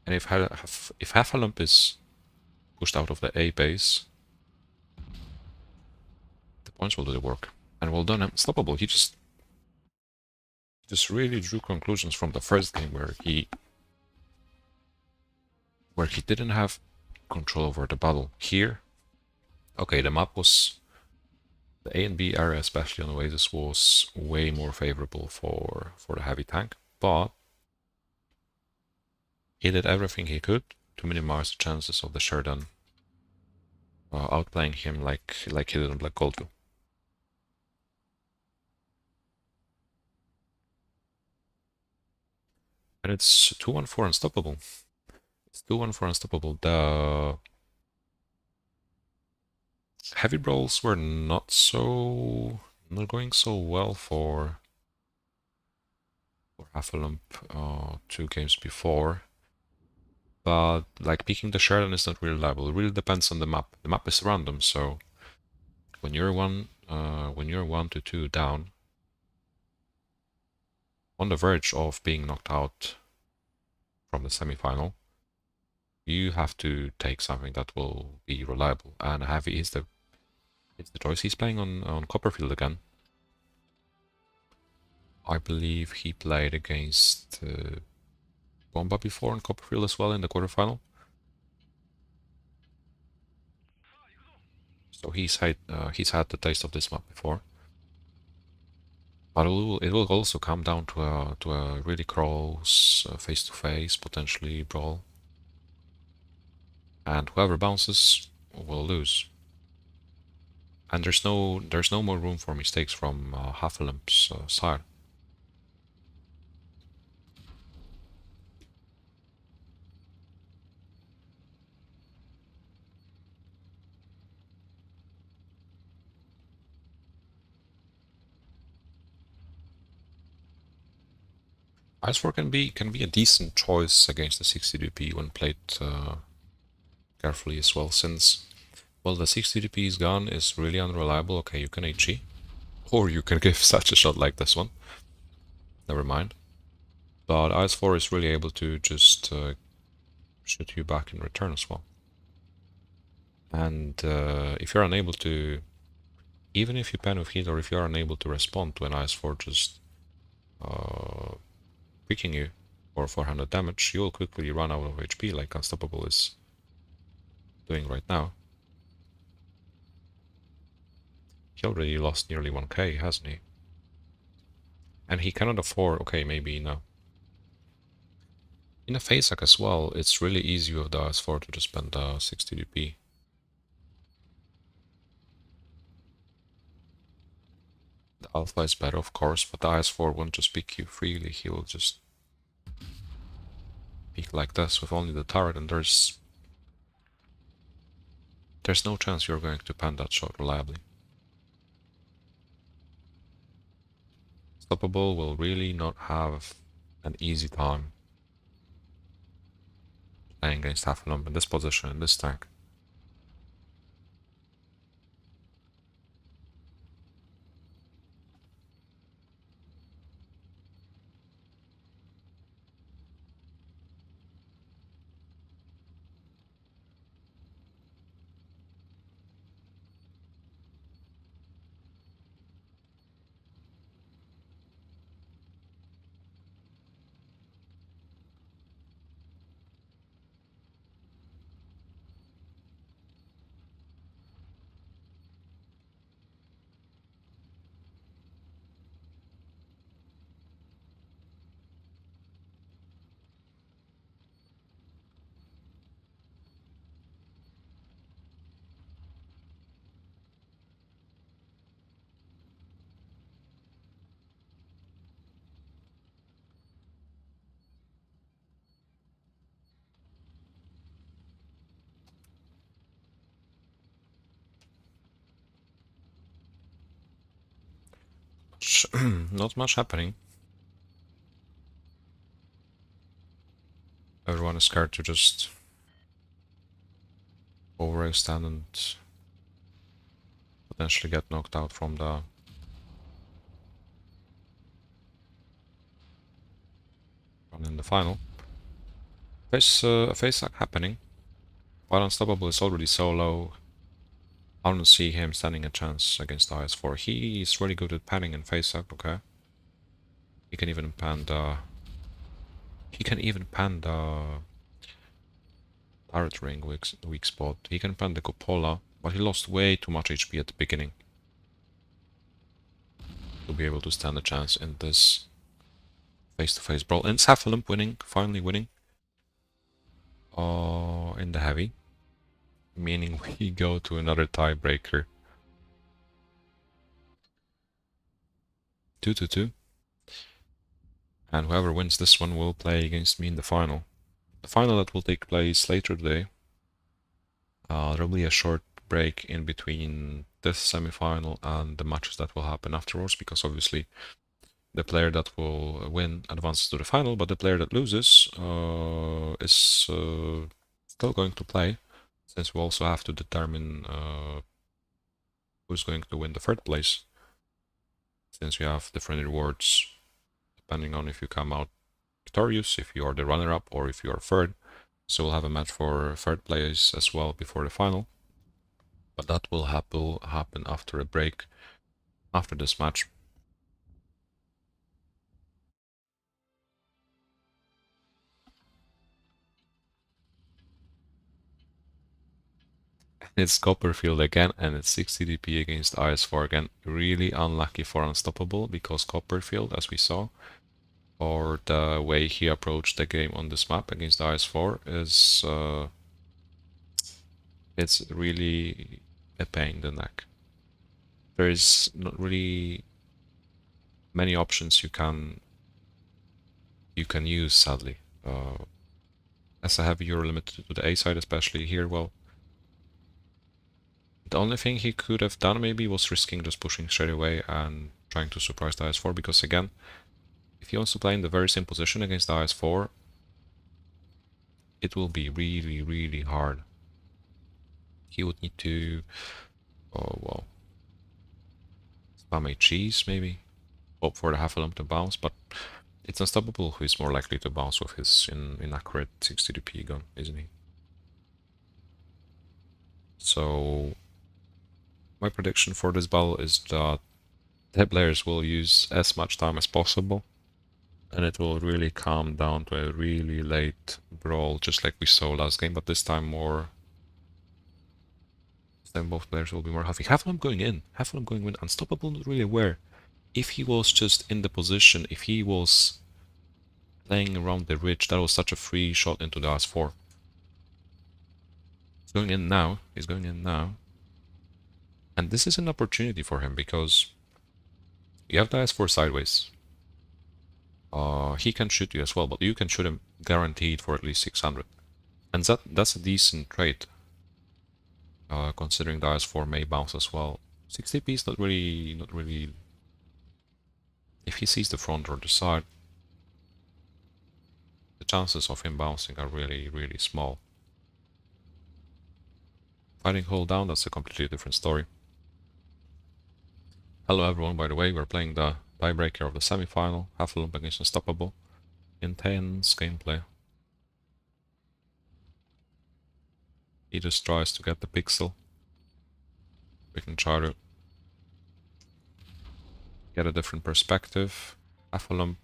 And if Half-a-lump is pushed out of the A base, the points will do the work. And well done, Unstoppable. He just really drew conclusions from the first game where he didn't have control over the battle. Here, okay, the map was... The A and B area, especially on Oasis, was way more favorable for the heavy tank, but he did everything he could to minimize the chances of the Sheridan outplaying him like he did on Black Goldville. And it's 2-1 for Unstoppable. It's 2-1 for Unstoppable. The heavy brawls were not going so well for Half-a-lump 2 games before. But like picking the Sheridan is not really reliable. It really depends on the map. The map is random, so when you're 1 to 2 down, on the verge of being knocked out from the semi-final, you have to take something that will be reliable. And heavy is the choice. He's playing on Copperfield again. I believe he played against Bomba before on Copperfield as well in the quarterfinal. So he's had the taste of this map before. But it will also come down to a really close face-to-face, potentially brawl. And whoever bounces will lose. And there's no more room for mistakes from Half-a-lump's side. IS4 can be a decent choice against the 60 DP when played carefully as well, since, well, the 60 DP's gun is really unreliable. Okay, you can HE, or you can give such a shot like this one. Never mind. But IS4 is really able to just shoot you back in return as well. And if you're unable to, even if you pen with heat, or if you're unable to respond to an IS4 just picking you for 400 damage, you will quickly run out of HP like Unstoppable is doing right now. He already lost nearly 1k, hasn't he? And he cannot afford, okay, maybe no. In a Facehack as well, it's really easy with the IS4 to just spend 60 DP. The Alpha is better, of course, but the IS4 won't just pick you freely, he will just peek like this with only the turret, and there's no chance you're going to pen that shot reliably. Unstoppable will really not have an easy time playing against Half-Lump in this position, in this tank. Not much happening. Everyone is scared to just overextend and potentially get knocked out from the run in the final. There's a Facehack happening. While Unstoppable is already so low, I don't see him standing a chance against IS4. He is really good at panning in Facehack, okay? He can even pan the... He can even pan the turret ring weak spot. He can pan the cupola, but he lost way too much HP at the beginning to be able to stand a chance in this face-to-face brawl. And it's Half-Lump winning, finally winning. In the heavy. Meaning we go to another tiebreaker. 2-2. And whoever wins this one will play against me in the final. The final that will take place later today. There will be a short break in between this semi-final and the matches that will happen afterwards, because obviously the player that will win advances to the final, but the player that loses is still going to play, since we also have to determine who's going to win the third place, since we have different rewards depending on if you come out victorious, if you are the runner-up, or if you are third. So we'll have a match for third place as well before the final. But that will happen after a break, after this match. It's Copperfield again, and it's 60 DP against IS4 again. Really unlucky for Unstoppable, because Copperfield, as we saw, or the way he approached the game on this map against IS4 is it's really a pain in the neck. There is not really many options you can use, sadly. As a heavy, you're limited to the A side, especially here. Well, the only thing he could have done maybe was risking just pushing straight away and trying to surprise the IS4, because again, if he wants to play in the very same position against the IS4, it will be really, really hard. He would need to, oh well, spam a cheese maybe, hope for the Hufflepuff to bounce, but it's Unstoppable who is more likely to bounce with his inaccurate 60p gun, isn't he? So my prediction for this battle is that the players will use as much time as possible, and it will really come down to a really late brawl, just like we saw last game, but this time both players will be more healthy. Hufflepuff going in, Unstoppable not really aware. If he was just in the position, if he was playing around the ridge, that was such a free shot into the S4. He's going in now. And this is an opportunity for him because you have the S4 sideways. He can shoot you as well, but you can shoot him guaranteed for at least 600. And that's a decent trade, considering the S4 may bounce as well. 60p is not really. If he sees the front or the side, the chances of him bouncing are really, really small. Fighting hold down, that's a completely different story. Hello everyone, by the way, we're playing the tiebreaker of the semi-final, Hufflepuff against Unstoppable. Intense gameplay. He just tries to get the pixel. We can try to get a different perspective. Hufflepuff.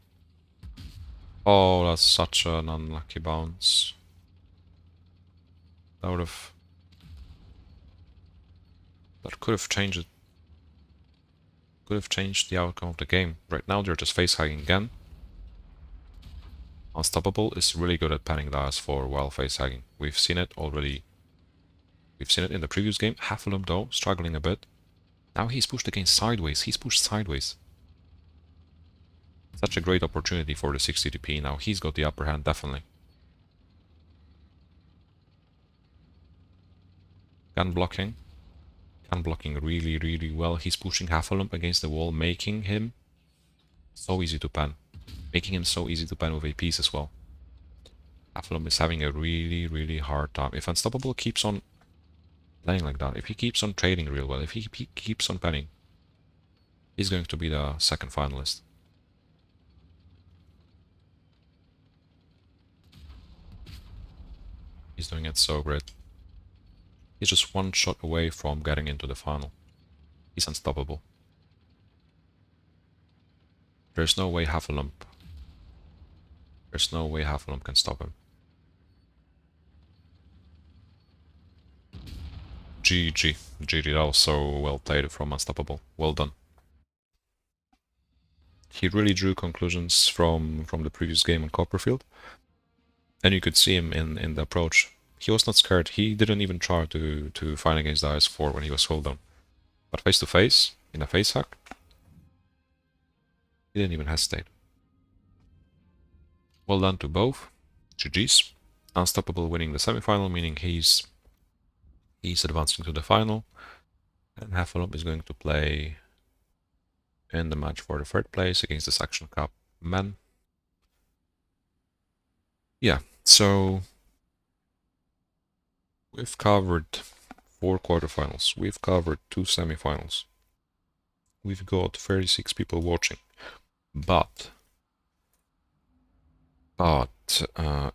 Oh, that's such an unlucky bounce. That could have changed it. Could have changed the outcome of the game. Right now they're just face-hugging again. Unstoppable is really good at panning the IS4 while face-hugging. We've seen it already. We've seen it in the previous game. Hufflepuff though, struggling a bit. Now he's pushed again sideways. He's pushed sideways. Such a great opportunity for the 60p now. He's got the upper hand, definitely. Gun blocking. Gun blocking really, really well. He's pushing Hufflepuff against the wall, making him so easy to pan. Making him so easy to pan with APs as well. Hufflepuff is having a really, really hard time. If Unstoppable keeps on playing like that, if he keeps on trading real well, if he keeps on panning, he's going to be the second finalist. He's doing it so great. He's just one shot away from getting into the final. He's unstoppable. There's no way Hufflepuff can stop him. GG. GG, that was so well played from Unstoppable. Well done. He really drew conclusions from the previous game on Copperfield. And you could see him in the approach. He was not scared. He didn't even try to fight against the IS4 when he was hold down. But face to face, in a face hack, he didn't even hesitate. Well done to both. GG's. Unstoppable winning the semi-final, meaning he's advancing to the final. And Hufflepuff is going to play in the match for the third place against the Section Cup men. Yeah, so we've covered 4 quarterfinals. We've covered 2 semifinals. We've got 36 people watching. But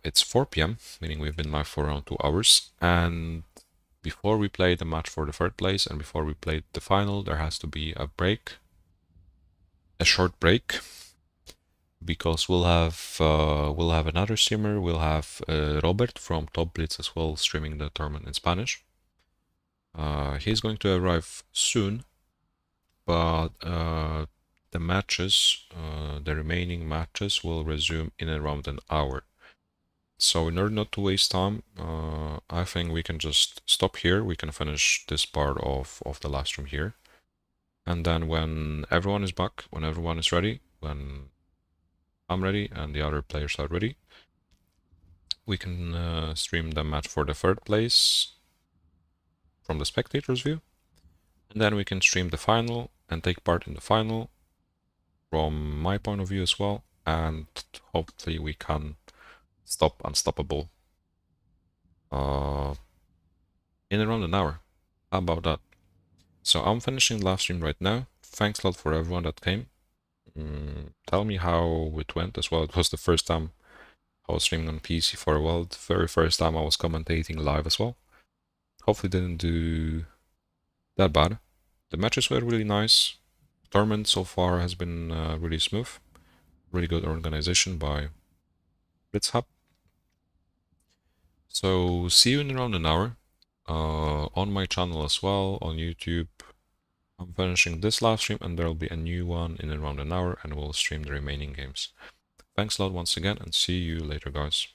it's 4 p.m., meaning we've been live for around 2 hours. And before we play the match for the third place and before we play the final, there has to be a break. A short break. Because we'll have another streamer. We'll have Robert from Top Blitz as well streaming the tournament in Spanish. He's going to arrive soon, but the matches, the remaining matches, will resume in around an hour. So in order not to waste time, I think we can just stop here. We can finish this part of the live stream here, and then when everyone is back, when everyone is ready, when I'm ready and the other players are ready, we can stream the match for the third place from the spectator's view, and then we can stream the final and take part in the final from my point of view as well. and hopefully we can stop Unstoppable in around an hour. How about that? So I'm finishing the live stream right now. Thanks a lot for everyone that came. Tell me how it went as well. It was the first time I was streaming on PC for a while. The very first time I was commentating live as well. Hopefully didn't do that bad. The matches were really nice. Tournament so far has been really smooth. Really good organization by BlitzHub. So see you in around an hour on my channel as well on YouTube. I'm finishing this live stream and there'll be a new one in around an hour and we'll stream the remaining games. Thanks a lot once again and see you later, guys.